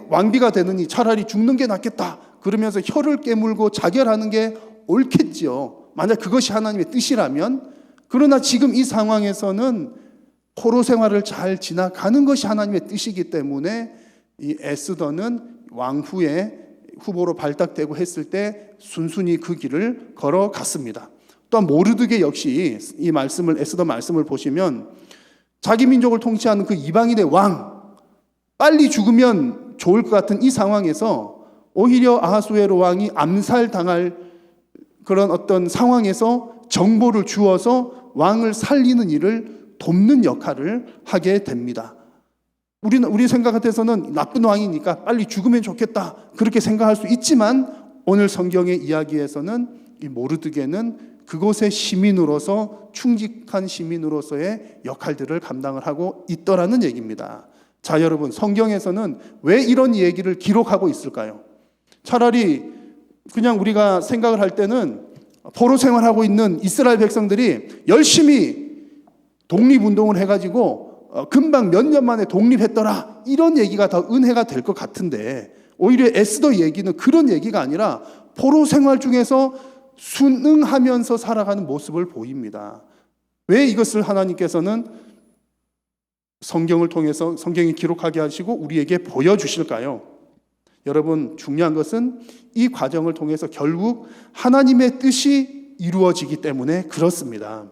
왕비가 되느니 차라리 죽는 게 낫겠다 그러면서 혀를 깨물고 자결하는 게 옳겠지요. 만약 그것이 하나님의 뜻이라면. 그러나 지금 이 상황에서는 포로 생활을 잘 지나가는 것이 하나님의 뜻이기 때문에 이 에스더는 왕후의 후보로 발탁되고 했을 때 순순히 그 길을 걸어갔습니다. 또한 모르드게 역시 이 에스더 말씀을 보시면 자기 민족을 통치하는 그 이방인의 왕, 빨리 죽으면 좋을 것 같은 이 상황에서 오히려 아하수에로 왕이 암살당할 그런 어떤 상황에서 정보를 주어서 왕을 살리는 일을 돕는 역할을 하게 됩니다. 우리 생각 같아서는 나쁜 왕이니까 빨리 죽으면 좋겠다 그렇게 생각할 수 있지만 오늘 성경의 이야기에서는 이 모르드게는 그곳의 시민으로서, 충직한 시민으로서의 역할들을 감당을 하고 있더라는 얘기입니다. 자, 여러분, 성경에서는 왜 이런 얘기를 기록하고 있을까요? 차라리 그냥 우리가 생각을 할 때는 포로 생활하고 있는 이스라엘 백성들이 열심히 독립운동을 해가지고 금방 몇 년 만에 독립했더라 이런 얘기가 더 은혜가 될 것 같은데, 오히려 에스더 얘기는 그런 얘기가 아니라 포로 생활 중에서 순응하면서 살아가는 모습을 보입니다. 왜 이것을 하나님께서는 성경을 통해서 성경이 기록하게 하시고 우리에게 보여주실까요? 여러분, 중요한 것은 이 과정을 통해서 결국 하나님의 뜻이 이루어지기 때문에 그렇습니다.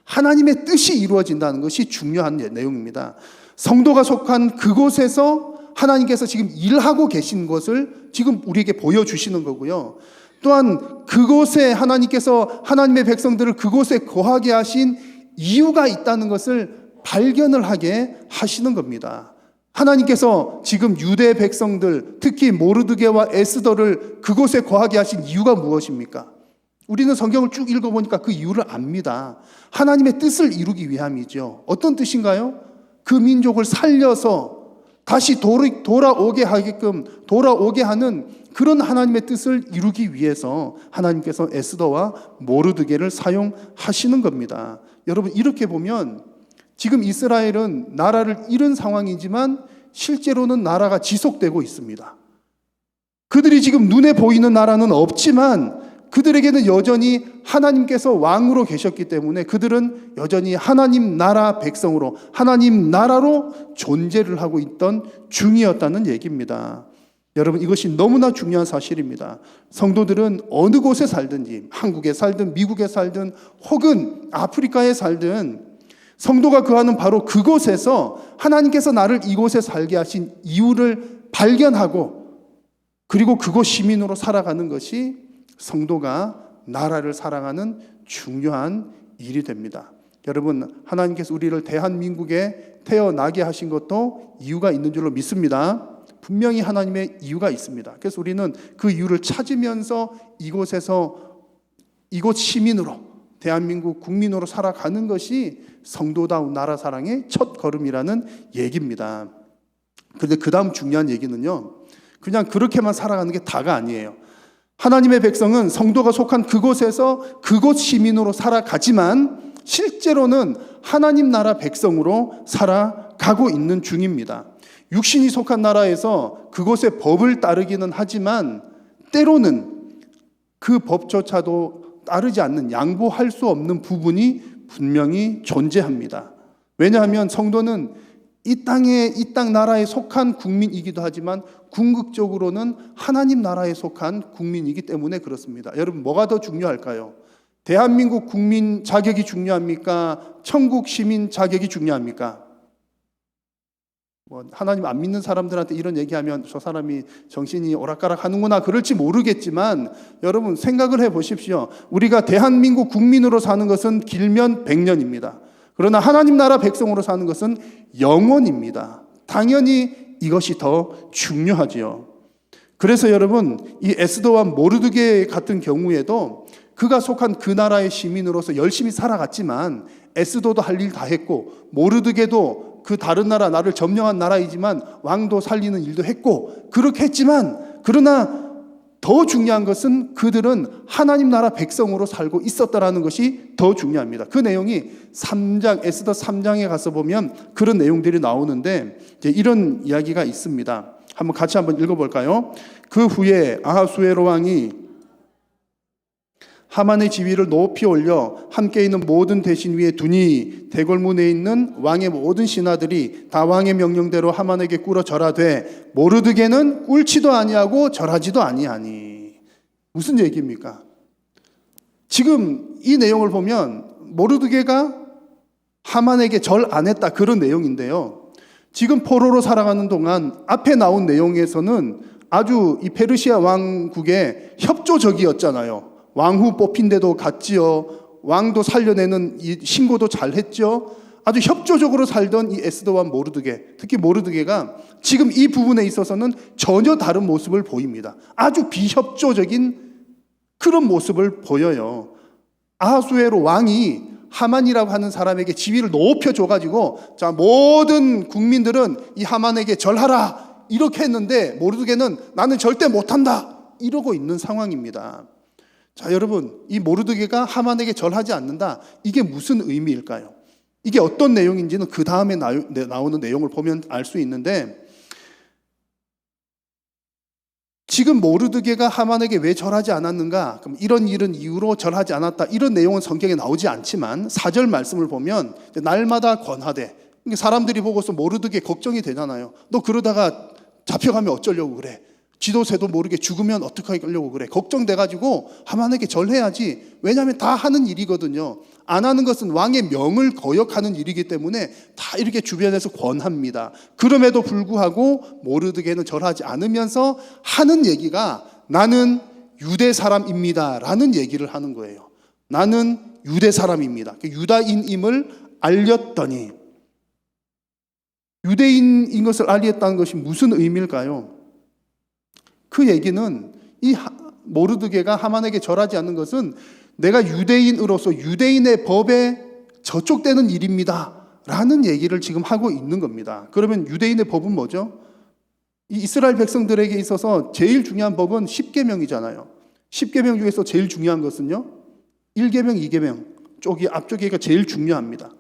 하나님의 뜻이 이루어진다는 것이 중요한 내용입니다. 성도가 속한 그곳에서 하나님께서 지금 일하고 계신 것을 지금 우리에게 보여주시는 거고요. 또한 그곳에 하나님께서 하나님의 백성들을 그곳에 거하게 하신 이유가 있다는 것을 발견을 하게 하시는 겁니다. 하나님께서 지금 유대 백성들, 특히 모르드게와 에스더를 그곳에 거하게 하신 이유가 무엇입니까? 우리는 성경을 쭉 읽어보니까 그 이유를 압니다. 하나님의 뜻을 이루기 위함이죠. 어떤 뜻인가요? 그 민족을 살려서 다시 돌아오게 하는 그런 하나님의 뜻을 이루기 위해서 하나님께서 에스더와 모르드게를 사용하시는 겁니다. 여러분, 이렇게 보면 지금 이스라엘은 나라를 잃은 상황이지만 실제로는 나라가 지속되고 있습니다. 그들이 지금 눈에 보이는 나라는 없지만 그들에게는 여전히 하나님께서 왕으로 계셨기 때문에 그들은 여전히 하나님 나라 백성으로, 하나님 나라로 존재를 하고 있던 중이었다는 얘기입니다. 여러분, 이것이 너무나 중요한 사실입니다. 성도들은 어느 곳에 살든지, 한국에 살든 미국에 살든 혹은 아프리카에 살든 성도가 거하는 바로 그곳에서 하나님께서 나를 이곳에 살게 하신 이유를 발견하고 그리고 그곳 시민으로 살아가는 것이 성도가 나라를 사랑하는 중요한 일이 됩니다. 여러분, 하나님께서 우리를 대한민국에 태어나게 하신 것도 이유가 있는 줄로 믿습니다. 분명히 하나님의 이유가 있습니다. 그래서 우리는 그 이유를 찾으면서 이곳 시민으로, 대한민국 국민으로 살아가는 것이 성도다운 나라 사랑의 첫 걸음이라는 얘기입니다. 그런데 그 다음 중요한 얘기는요, 그냥 그렇게만 살아가는 게 다가 아니에요. 하나님의 백성은 성도가 속한 그곳에서 그곳 시민으로 살아가지만 실제로는 하나님 나라 백성으로 살아가고 있는 중입니다. 육신이 속한 나라에서 그곳의 법을 따르기는 하지만 때로는 그 법조차도 따르지 않는, 양보할 수 없는 부분이 분명히 존재합니다. 왜냐하면 성도는 이 땅 나라에 속한 국민이기도 하지만 궁극적으로는 하나님 나라에 속한 국민이기 때문에 그렇습니다. 여러분, 뭐가 더 중요할까요? 대한민국 국민 자격이 중요합니까? 천국 시민 자격이 중요합니까? 하나님 안 믿는 사람들한테 이런 얘기하면 저 사람이 정신이 오락가락 하는구나 그럴지 모르겠지만 여러분 생각을 해보십시오. 우리가 대한민국 국민으로 사는 것은 길면 100년입니다. 그러나 하나님 나라 백성으로 사는 것은 영원입니다. 당연히 이것이 더 중요하지요. 그래서 여러분, 이 에스더와 모르드게 같은 경우에도 그가 속한 그 나라의 시민으로서 열심히 살아갔지만 에스더도 할 일 다 했고 모르드게도 그 다른 나라, 나를 점령한 나라이지만 왕도 살리는 일도 했고 그렇게 했지만, 그러나 더 중요한 것은 그들은 하나님 나라 백성으로 살고 있었다라는 것이 더 중요합니다. 그 내용이 에스더 3장에 가서 보면 그런 내용들이 나오는데 이런 이야기가 있습니다. 같이 한번 읽어볼까요? 그 후에 아하수에로 왕이 하만의 지위를 높이 올려 함께 있는 모든 대신 위에 두니 대궐문에 있는 왕의 모든 신하들이 다 왕의 명령대로 하만에게 꿇어 절하되 모르드게는 꿇지도 아니하고 절하지도 아니하니. 무슨 얘기입니까? 지금 이 내용을 보면 모르드게가 하만에게 절 안 했다 그런 내용인데요. 지금 포로로 살아가는 동안 앞에 나온 내용에서는 아주 이 페르시아 왕국의 협조적이었잖아요. 왕후 뽑힌 데도 갔지요. 왕도 살려내는 이 신고도 잘했죠. 아주 협조적으로 살던 이 에스더와 모르드게, 특히 모르드게가 지금 이 부분에 있어서는 전혀 다른 모습을 보입니다. 아주 비협조적인 그런 모습을 보여요. 아하수에로 왕이 하만이라고 하는 사람에게 지위를 높여줘가지고 자, 모든 국민들은 이 하만에게 절하라 이렇게 했는데 모르드게는 나는 절대 못한다 이러고 있는 상황입니다. 자, 여러분, 이 모르드게가 하만에게 절하지 않는다. 이게 무슨 의미일까요? 이게 어떤 내용인지는 그 다음에 나오는 내용을 보면 알 수 있는데, 지금 모르드게가 하만에게 왜 절하지 않았는가? 그럼 이런 이유로 절하지 않았다. 이런 내용은 성경에 나오지 않지만 4절 말씀을 보면 날마다 권하되, 사람들이 보고서 모르드게 걱정이 되잖아요. 너 그러다가 잡혀가면 어쩌려고 그래? 지도새도 모르게 죽으면 어떻게 하려고 그래? 걱정돼가지고 하만에게 절해야지. 왜냐하면 다 하는 일이거든요. 안 하는 것은 왕의 명을 거역하는 일이기 때문에 다 이렇게 주변에서 권합니다. 그럼에도 불구하고 모르드게는 절하지 않으면서 하는 얘기가 나는 유대 사람입니다 라는 얘기를 하는 거예요. 나는 유대 사람입니다. 유다인임을 알렸더니, 유대인인 것을 알렸다는 것이 무슨 의미일까요? 그 얘기는 이 모르드게가 하만에게 절하지 않는 것은 내가 유대인으로서 유대인의 법에 저촉되는 일입니다 라는 얘기를 지금 하고 있는 겁니다. 그러면 유대인의 법은 뭐죠? 이 이스라엘 백성들에게 있어서 제일 중요한 법은 10계명이잖아요. 10계명 중에서 제일 중요한 것은요 1계명, 2계명 쪽이 앞쪽에가 제일 중요합니다.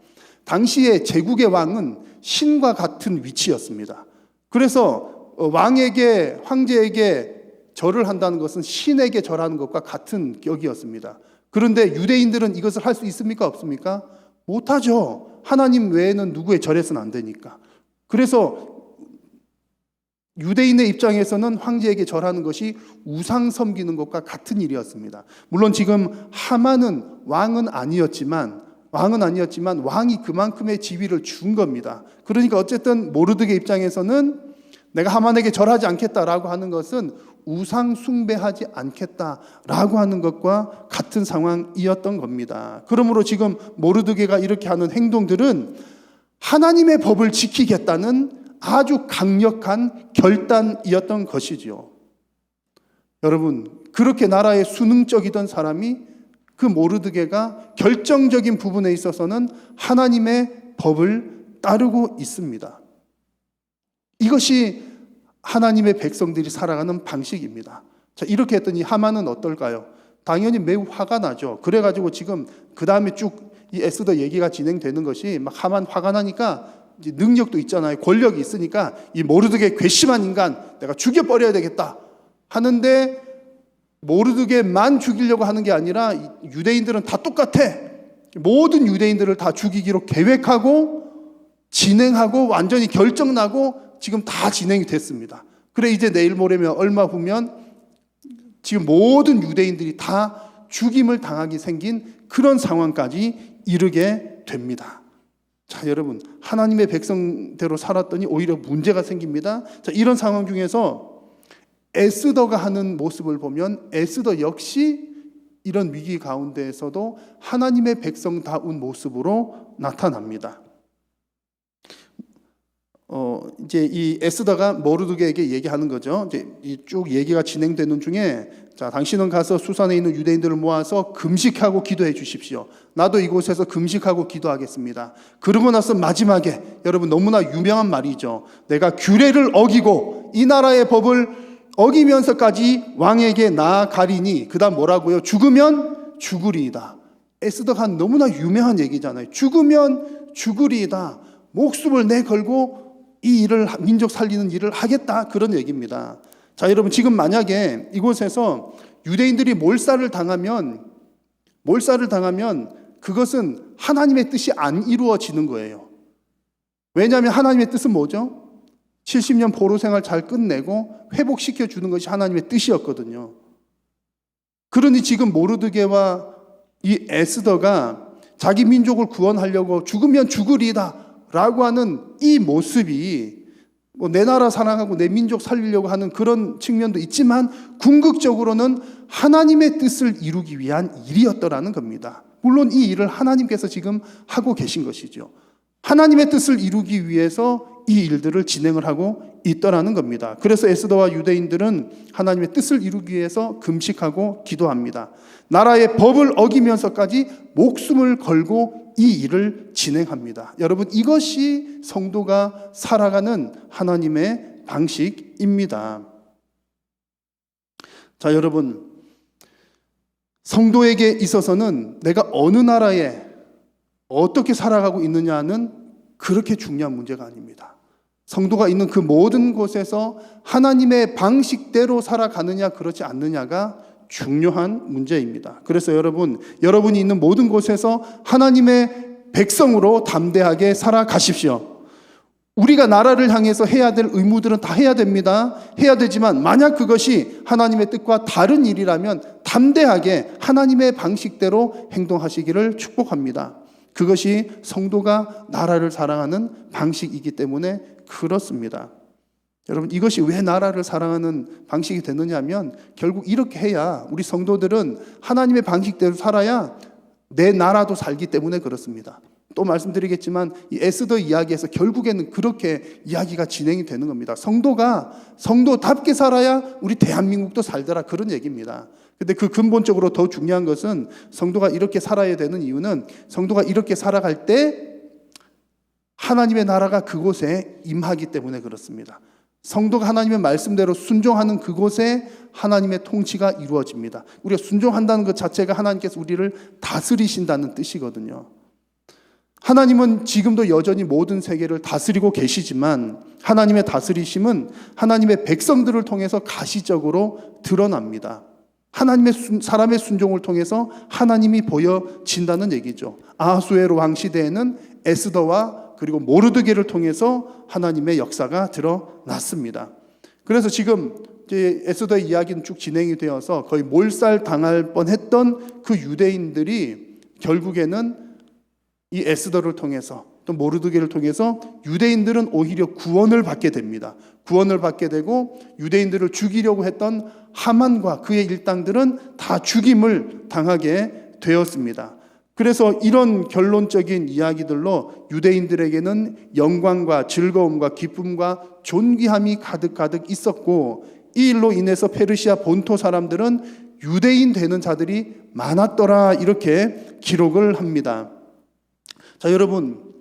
당시에 제국의 왕은 신과 같은 위치였습니다. 그래서 왕에게, 황제에게 절을 한다는 것은 신에게 절하는 것과 같은 격이었습니다. 그런데 유대인들은 이것을 할 수 있습니까? 없습니까? 못하죠. 하나님 외에는 누구의 절해서는 안 되니까. 그래서 유대인의 입장에서는 황제에게 절하는 것이 우상 섬기는 것과 같은 일이었습니다. 물론 지금 하만은 왕은 아니었지만 왕이 그만큼의 지위를 준 겁니다. 그러니까 어쨌든 모르드게 입장에서는 내가 하만에게 절하지 않겠다라고 하는 것은 우상 숭배하지 않겠다라고 하는 것과 같은 상황이었던 겁니다. 그러므로 지금 모르드게가 이렇게 하는 행동들은 하나님의 법을 지키겠다는 아주 강력한 결단이었던 것이지요. 여러분, 그렇게 나라에 순응적이던 사람이 그 모르드게가 결정적인 부분에 있어서는 하나님의 법을 따르고 있습니다. 이것이 하나님의 백성들이 살아가는 방식입니다. 자, 이렇게 했더니 하만은 어떨까요? 당연히 매우 화가 나죠. 그래가지고 지금 그 다음에 쭉 이 에스더 얘기가 진행되는 것이 막 하만 화가 나니까 이제 능력도 있잖아요. 권력이 있으니까 이 모르드게 괘씸한 인간 내가 죽여버려야 되겠다 하는데 모르드게만 죽이려고 하는 게 아니라 유대인들은 다 똑같아. 모든 유대인들을 다 죽이기로 계획하고 진행하고 완전히 결정나고 지금 다 진행이 됐습니다. 그래 이제 내일 모레면 얼마 후면 지금 모든 유대인들이 다 죽임을 당하게 생긴 그런 상황까지 이르게 됩니다. 자, 여러분, 하나님의 백성대로 살았더니 오히려 문제가 생깁니다. 자, 이런 상황 중에서 에스더가 하는 모습을 보면 에스더 역시 이런 위기 가운데에서도 하나님의 백성다운 모습으로 나타납니다. 이제 이 에스더가 모르드게에게 얘기하는 거죠. 이제 쭉 얘기가 진행되는 중에 자, 당신은 가서 수산에 있는 유대인들을 모아서 금식하고 기도해 주십시오. 나도 이곳에서 금식하고 기도하겠습니다. 그러고 나서 마지막에 여러분 너무나 유명한 말이죠. 내가 규례를 어기고 이 나라의 법을 어기면서까지 왕에게 나아가리니 그다음 뭐라고요? 죽으면 죽으리이다. 에스더가 한 너무나 유명한 얘기잖아요. 죽으면 죽으리이다. 목숨을 내걸고 이 일을 민족 살리는 일을 하겠다 그런 얘기입니다. 자, 여러분 지금 만약에 이곳에서 유대인들이 몰살을 당하면 그것은 하나님의 뜻이 안 이루어지는 거예요. 왜냐하면 하나님의 뜻은 뭐죠? 70년 포로 생활 잘 끝내고 회복시켜 주는 것이 하나님의 뜻이었거든요. 그러니 지금 모르드게와 이 에스더가 자기 민족을 구원하려고 죽으면 죽으리이다 라고 하는 이 모습이 뭐 내 나라 사랑하고 내 민족 살리려고 하는 그런 측면도 있지만 궁극적으로는 하나님의 뜻을 이루기 위한 일이었더라는 겁니다. 물론 이 일을 하나님께서 지금 하고 계신 것이죠. 하나님의 뜻을 이루기 위해서 이 일들을 진행을 하고 있더라는 겁니다. 그래서 에스더와 유대인들은 하나님의 뜻을 이루기 위해서 금식하고 기도합니다. 나라의 법을 어기면서까지 목숨을 걸고 이 일을 진행합니다. 여러분, 이것이 성도가 살아가는 하나님의 방식입니다. 자, 여러분, 성도에게 있어서는 내가 어느 나라에 어떻게 살아가고 있느냐는 그렇게 중요한 문제가 아닙니다. 성도가 있는 그 모든 곳에서 하나님의 방식대로 살아가느냐 그렇지 않느냐가 중요한 문제입니다. 그래서 여러분이 있는 모든 곳에서 하나님의 백성으로 담대하게 살아가십시오. 우리가 나라를 향해서 해야 될 의무들은 다 해야 됩니다. 해야 되지만 만약 그것이 하나님의 뜻과 다른 일이라면 담대하게 하나님의 방식대로 행동하시기를 축복합니다. 그것이 성도가 나라를 사랑하는 방식이기 때문에 그렇습니다. 여러분, 이것이 왜 나라를 사랑하는 방식이 되느냐 하면 결국 이렇게 해야 우리 성도들은 하나님의 방식대로 살아야 내 나라도 살기 때문에 그렇습니다. 또 말씀드리겠지만 이 에스더 이야기에서 결국에는 그렇게 이야기가 진행이 되는 겁니다. 성도가 성도답게 살아야 우리 대한민국도 살더라 그런 얘기입니다. 근데 그 근본적으로 더 중요한 것은 성도가 이렇게 살아야 되는 이유는 성도가 이렇게 살아갈 때 하나님의 나라가 그곳에 임하기 때문에 그렇습니다. 성도가 하나님의 말씀대로 순종하는 그곳에 하나님의 통치가 이루어집니다. 우리가 순종한다는 것 자체가 하나님께서 우리를 다스리신다는 뜻이거든요. 하나님은 지금도 여전히 모든 세계를 다스리고 계시지만 하나님의 다스리심은 하나님의 백성들을 통해서 가시적으로 드러납니다. 사람의 순종을 통해서 하나님이 보여진다는 얘기죠. 아하수에로 왕 시대에는 에스더와 그리고 모르드게를 통해서 하나님의 역사가 드러났습니다. 그래서 지금 이제 에스더의 이야기는 쭉 진행이 되어서 거의 몰살 당할 뻔했던 그 유대인들이 결국에는 이 에스더를 통해서 또 모르드게를 통해서 유대인들은 오히려 구원을 받게 됩니다. 구원을 받게 되고 유대인들을 죽이려고 했던 하만과 그의 일당들은 다 죽임을 당하게 되었습니다. 그래서 이런 결론적인 이야기들로 유대인들에게는 영광과 즐거움과 기쁨과 존귀함이 가득 있었고, 이 일로 인해서 페르시아 본토 사람들은 유대인 되는 자들이 많았더라, 이렇게 기록을 합니다. 자, 여러분,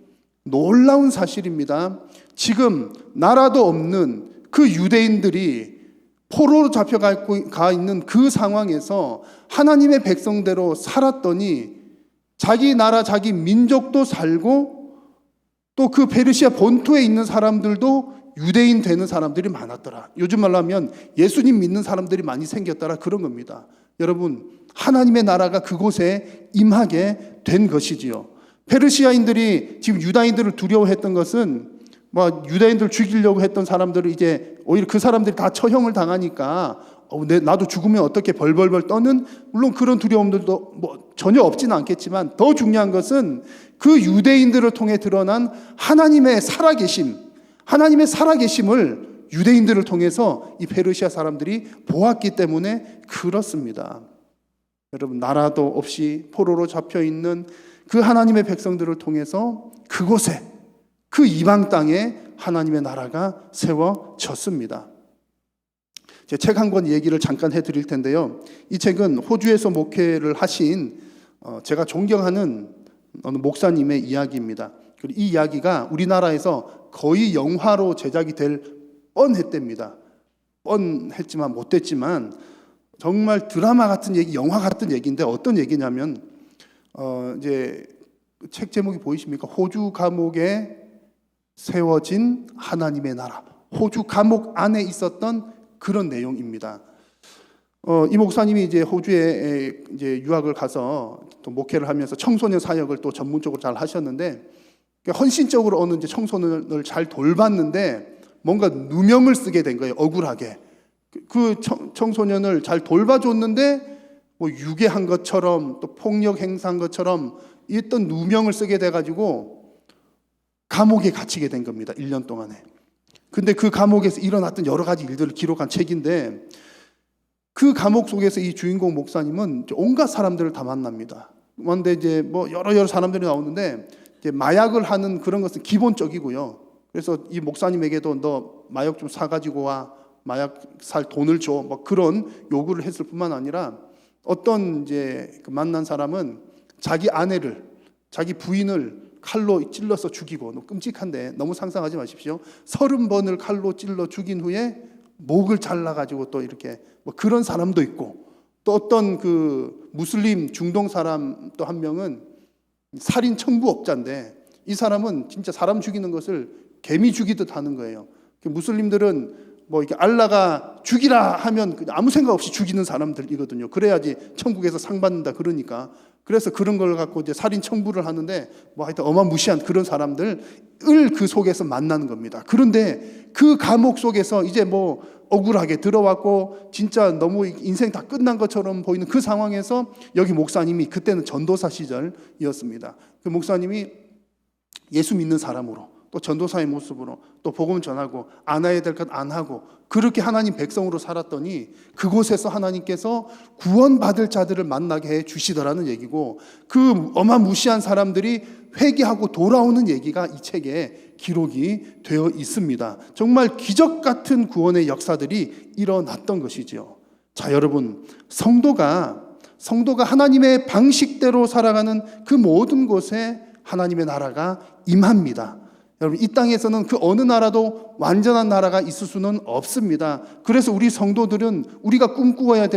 놀라운 사실입니다. 지금 나라도 없는 그 유대인들이 포로로 잡혀가 있는 그 상황에서 하나님의 백성대로 살았더니 자기 나라, 자기 민족도 살고 또 그 페르시아 본토에 있는 사람들도 유대인 되는 사람들이 많았더라. 요즘 말로 하면 예수님 믿는 사람들이 많이 생겼더라, 그런 겁니다. 여러분, 하나님의 나라가 그곳에 임하게 된 것이지요. 페르시아인들이 지금 유다인들을 두려워했던 것은 유다인들 죽이려고 했던 사람들을 이제 오히려 그 사람들이 다 처형을 당하니까 나도 죽으면 어떻게 벌벌벌 떠는, 물론 그런 두려움들도 전혀 없지는 않겠지만, 더 중요한 것은 그 유대인들을 통해 드러난 하나님의 살아계심을 유대인들을 통해서 이 페르시아 사람들이 보았기 때문에 그렇습니다. 여러분, 나라도 없이 포로로 잡혀 있는 그 하나님의 백성들을 통해서 그곳에, 그 이방 땅에 하나님의 나라가 세워졌습니다. 제 책 한 권 얘기를 잠깐 해드릴 텐데요. 이 책은 호주에서 목회를 하신 제가 존경하는 어느 목사님의 이야기입니다. 그리고 이 이야기가 우리나라에서 거의 영화로 제작이 될 뻔했답니다. 뻔했지만 못됐지만 정말 드라마 같은 얘기, 영화 같은 얘기인데, 어떤 얘기냐면 이제 책 제목이 보이십니까? 호주 감옥에 세워진 하나님의 나라. 호주 감옥 안에 있었던 그런 내용입니다. 이 목사님이 이제 호주에 이제 유학을 가서 또 목회를 하면서 청소년 사역을 또 전문적으로 잘 하셨는데, 헌신적으로 어느 이제 청소년을 잘 돌봤는데 뭔가 누명을 쓰게 된 거예요. 억울하게. 그 청소년을 잘 돌봐줬는데 유괴한 것처럼 또 폭력 행사한 것처럼 어떤 누명을 쓰게 돼가지고 감옥에 갇히게 된 겁니다. 1년 동안에. 근데 그 감옥에서 일어났던 여러 가지 일들을 기록한 책인데, 그 감옥 속에서 이 주인공 목사님은 온갖 사람들을 다 만납니다. 그런데 이제 여러 사람들이 나오는데, 이제 마약을 하는 그런 것은 기본적이고요. 그래서 이 목사님에게도 너 마약 좀 사가지고 와, 마약 살 돈을 줘, 그런 요구를 했을 뿐만 아니라, 어떤 이제 그 만난 사람은 자기 아내를, 자기 부인을 칼로 찔러서 죽이고, 끔찍한데 너무 상상하지 마십시오. 30번을 칼로 찔러 죽인 후에 목을 잘라가지고 또 이렇게 그런 사람도 있고, 또 어떤 그 무슬림 중동 사람 또 한 명은 살인 청부업자인데, 이 사람은 진짜 사람 죽이는 것을 개미 죽이듯 하는 거예요. 무슬림들은 이렇게 알라가 죽이라 하면 아무 생각 없이 죽이는 사람들이거든요. 그래야지 천국에서 상 받는다 그러니까. 그래서 그런 걸 갖고 이제 살인 청부를 하는데 하여튼 어마무시한 그런 사람들을 그 속에서 만나는 겁니다. 그런데 그 감옥 속에서 이제 억울하게 들어왔고 진짜 너무 인생 다 끝난 것처럼 보이는 그 상황에서 여기 목사님이, 그때는 전도사 시절이었습니다. 그 목사님이 예수 믿는 사람으로, 또 전도사의 모습으로 또 복음 전하고 안 해야 될 것 안 하고, 그렇게 하나님 백성으로 살았더니 그곳에서 하나님께서 구원받을 자들을 만나게 해 주시더라는 얘기고, 그 어마무시한 사람들이 회개하고 돌아오는 얘기가 이 책에 기록이 되어 있습니다. 정말 기적 같은 구원의 역사들이 일어났던 것이지요. 자, 여러분, 성도가 하나님의 방식대로 살아가는 그 모든 곳에 하나님의 나라가 임합니다. 여러분, 이 땅에서는 그 어느 나라도 완전한 나라가 있을 수는 없습니다. 그래서 우리 성도들은 우리가 꿈꾸어야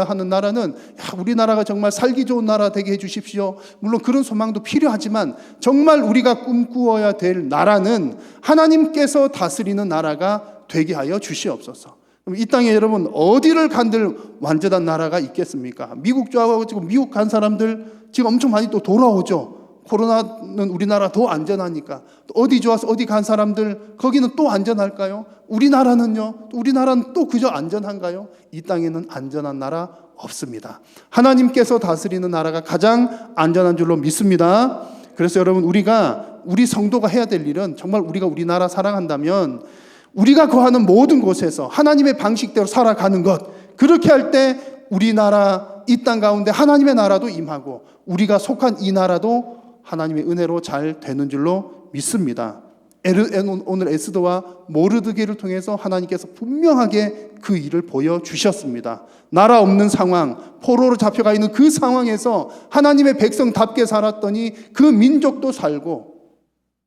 하는 나라는, 우리나라가 정말 살기 좋은 나라 되게 해주십시오. 물론 그런 소망도 필요하지만, 정말 우리가 꿈꾸어야 될 나라는 하나님께서 다스리는 나라가 되게 하여 주시옵소서. 이 땅에 여러분, 어디를 간들 완전한 나라가 있겠습니까? 미국 좋아하고 지금 미국 간 사람들 지금 엄청 많이 또 돌아오죠. 코로나는 우리나라 더 안전하니까. 어디 좋아서 어디 간 사람들, 거기는 또 안전할까요? 우리나라는요? 우리나라는 또 그저 안전한가요? 이 땅에는 안전한 나라 없습니다. 하나님께서 다스리는 나라가 가장 안전한 줄로 믿습니다. 그래서 여러분, 우리 성도가 해야 될 일은 정말 우리가 우리나라 사랑한다면 우리가 거하는 모든 곳에서 하나님의 방식대로 살아가는 것, 그렇게 할 때 우리나라 이 땅 가운데 하나님의 나라도 임하고 우리가 속한 이 나라도 하나님의 은혜로 잘 되는 줄로 믿습니다. 오늘 에스더와 모르드게를 통해서 하나님께서 분명하게 그 일을 보여주셨습니다. 나라 없는 상황, 포로로 잡혀가 있는 그 상황에서 하나님의 백성답게 살았더니 그 민족도 살고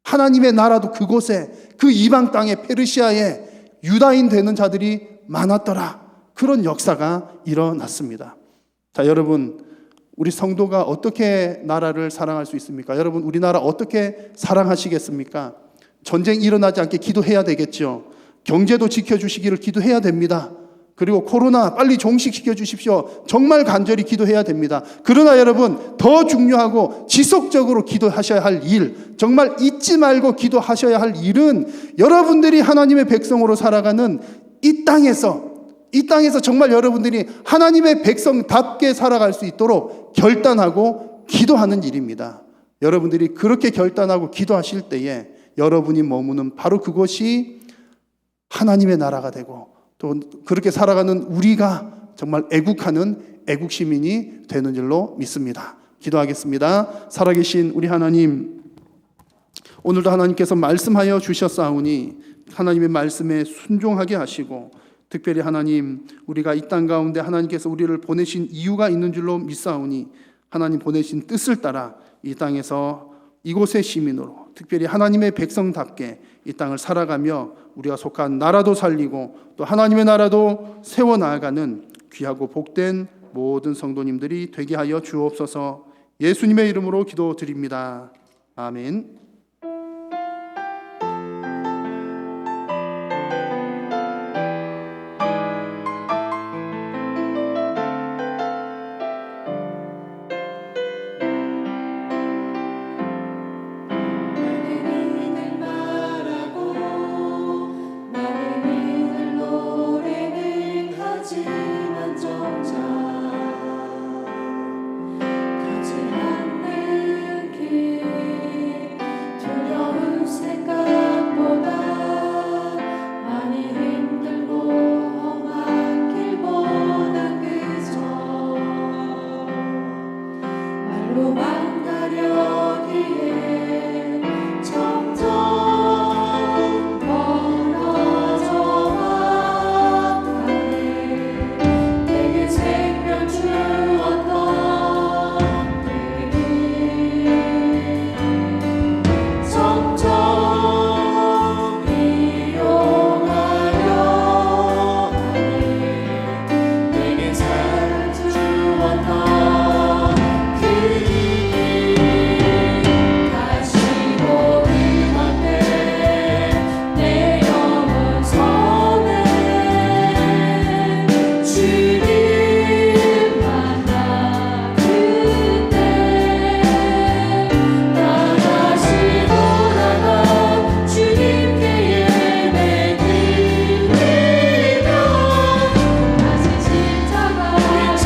하나님의 나라도 그곳에, 그 이방 땅에, 페르시아에 유다인 되는 자들이 많았더라. 그런 역사가 일어났습니다. 자, 여러분, 우리 성도가 어떻게 나라를 사랑할 수 있습니까? 여러분, 우리나라 어떻게 사랑하시겠습니까? 전쟁 일어나지 않게 기도해야 되겠죠. 경제도 지켜주시기를 기도해야 됩니다. 그리고 코로나 빨리 종식시켜 주십시오. 정말 간절히 기도해야 됩니다. 그러나 여러분, 더 중요하고 지속적으로 기도하셔야 할 일, 정말 잊지 말고 기도하셔야 할 일은 여러분들이 하나님의 백성으로 살아가는 이 땅에서 정말 여러분들이 하나님의 백성답게 살아갈 수 있도록 결단하고 기도하는 일입니다. 여러분들이 그렇게 결단하고 기도하실 때에 여러분이 머무는 바로 그곳이 하나님의 나라가 되고, 또 그렇게 살아가는 우리가 정말 애국하는 애국 시민이 되는 줄로 믿습니다. 기도하겠습니다. 살아계신 우리 하나님, 오늘도 하나님께서 말씀하여 주셨사오니 하나님의 말씀에 순종하게 하시고, 특별히 하나님, 우리가 이 땅 가운데 하나님께서 우리를 보내신 이유가 있는 줄로 믿사오니 하나님 보내신 뜻을 따라 이 땅에서 이곳의 시민으로, 특별히 하나님의 백성답게 이 땅을 살아가며 우리가 속한 나라도 살리고 또 하나님의 나라도 세워나가는 귀하고 복된 모든 성도님들이 되게 하여 주옵소서. 예수님의 이름으로 기도드립니다. 아멘.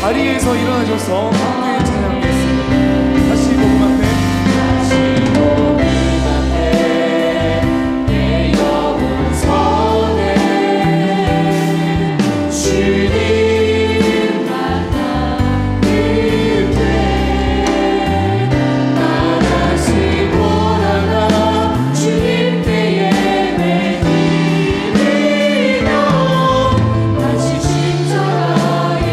자리에서 일어나셔서 함께 찬양하겠습니다. 다시 복음 앞에 내 영혼 선해 주님 만나 그때 나 다시 돌아가 주님께 예배드리며 다시 십자가에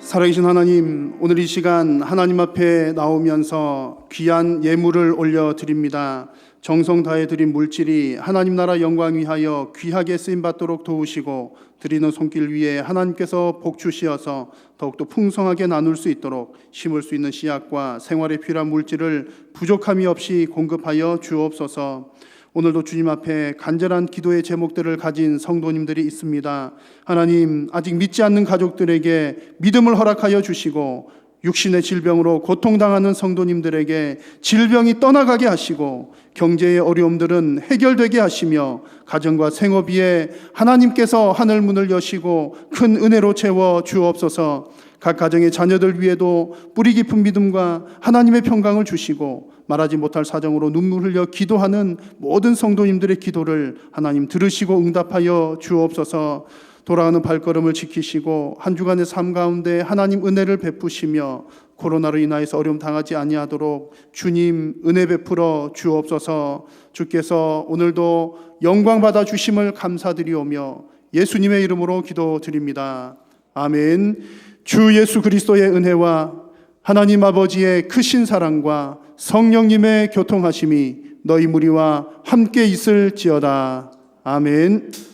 살아계신 하나님, 오늘 이 시간 하나님 앞에 나오면서 귀한 예물을 올려드립니다. 정성 다해 드린 물질이 하나님 나라 영광 위하여 귀하게 쓰임받도록 도우시고 드리는 손길 위에 하나님께서 복 주시어서 더욱더 풍성하게 나눌 수 있도록 심을 수 있는 씨앗과 생활에 필요한 물질을 부족함이 없이 공급하여 주옵소서. 오늘도 주님 앞에 간절한 기도의 제목들을 가진 성도님들이 있습니다. 하나님, 아직 믿지 않는 가족들에게 믿음을 허락하여 주시고 육신의 질병으로 고통당하는 성도님들에게 질병이 떠나가게 하시고 경제의 어려움들은 해결되게 하시며 가정과 생업 위에 하나님께서 하늘 문을 여시고 큰 은혜로 채워 주옵소서. 각 가정의 자녀들 위에도 뿌리 깊은 믿음과 하나님의 평강을 주시고 말하지 못할 사정으로 눈물 흘려 기도하는 모든 성도님들의 기도를 하나님 들으시고 응답하여 주옵소서. 돌아가는 발걸음을 지키시고 한 주간의 삶 가운데 하나님 은혜를 베푸시며 코로나로 인하여서 어려움 당하지 아니하도록 주님 은혜 베풀어 주옵소서. 주께서 오늘도 영광 받아 주심을 감사드리오며 예수님의 이름으로 기도드립니다. 아멘. 주 예수 그리스도의 은혜와 하나님 아버지의 크신 사랑과 성령님의 교통하심이 너희 무리와 함께 있을지어다. 아멘.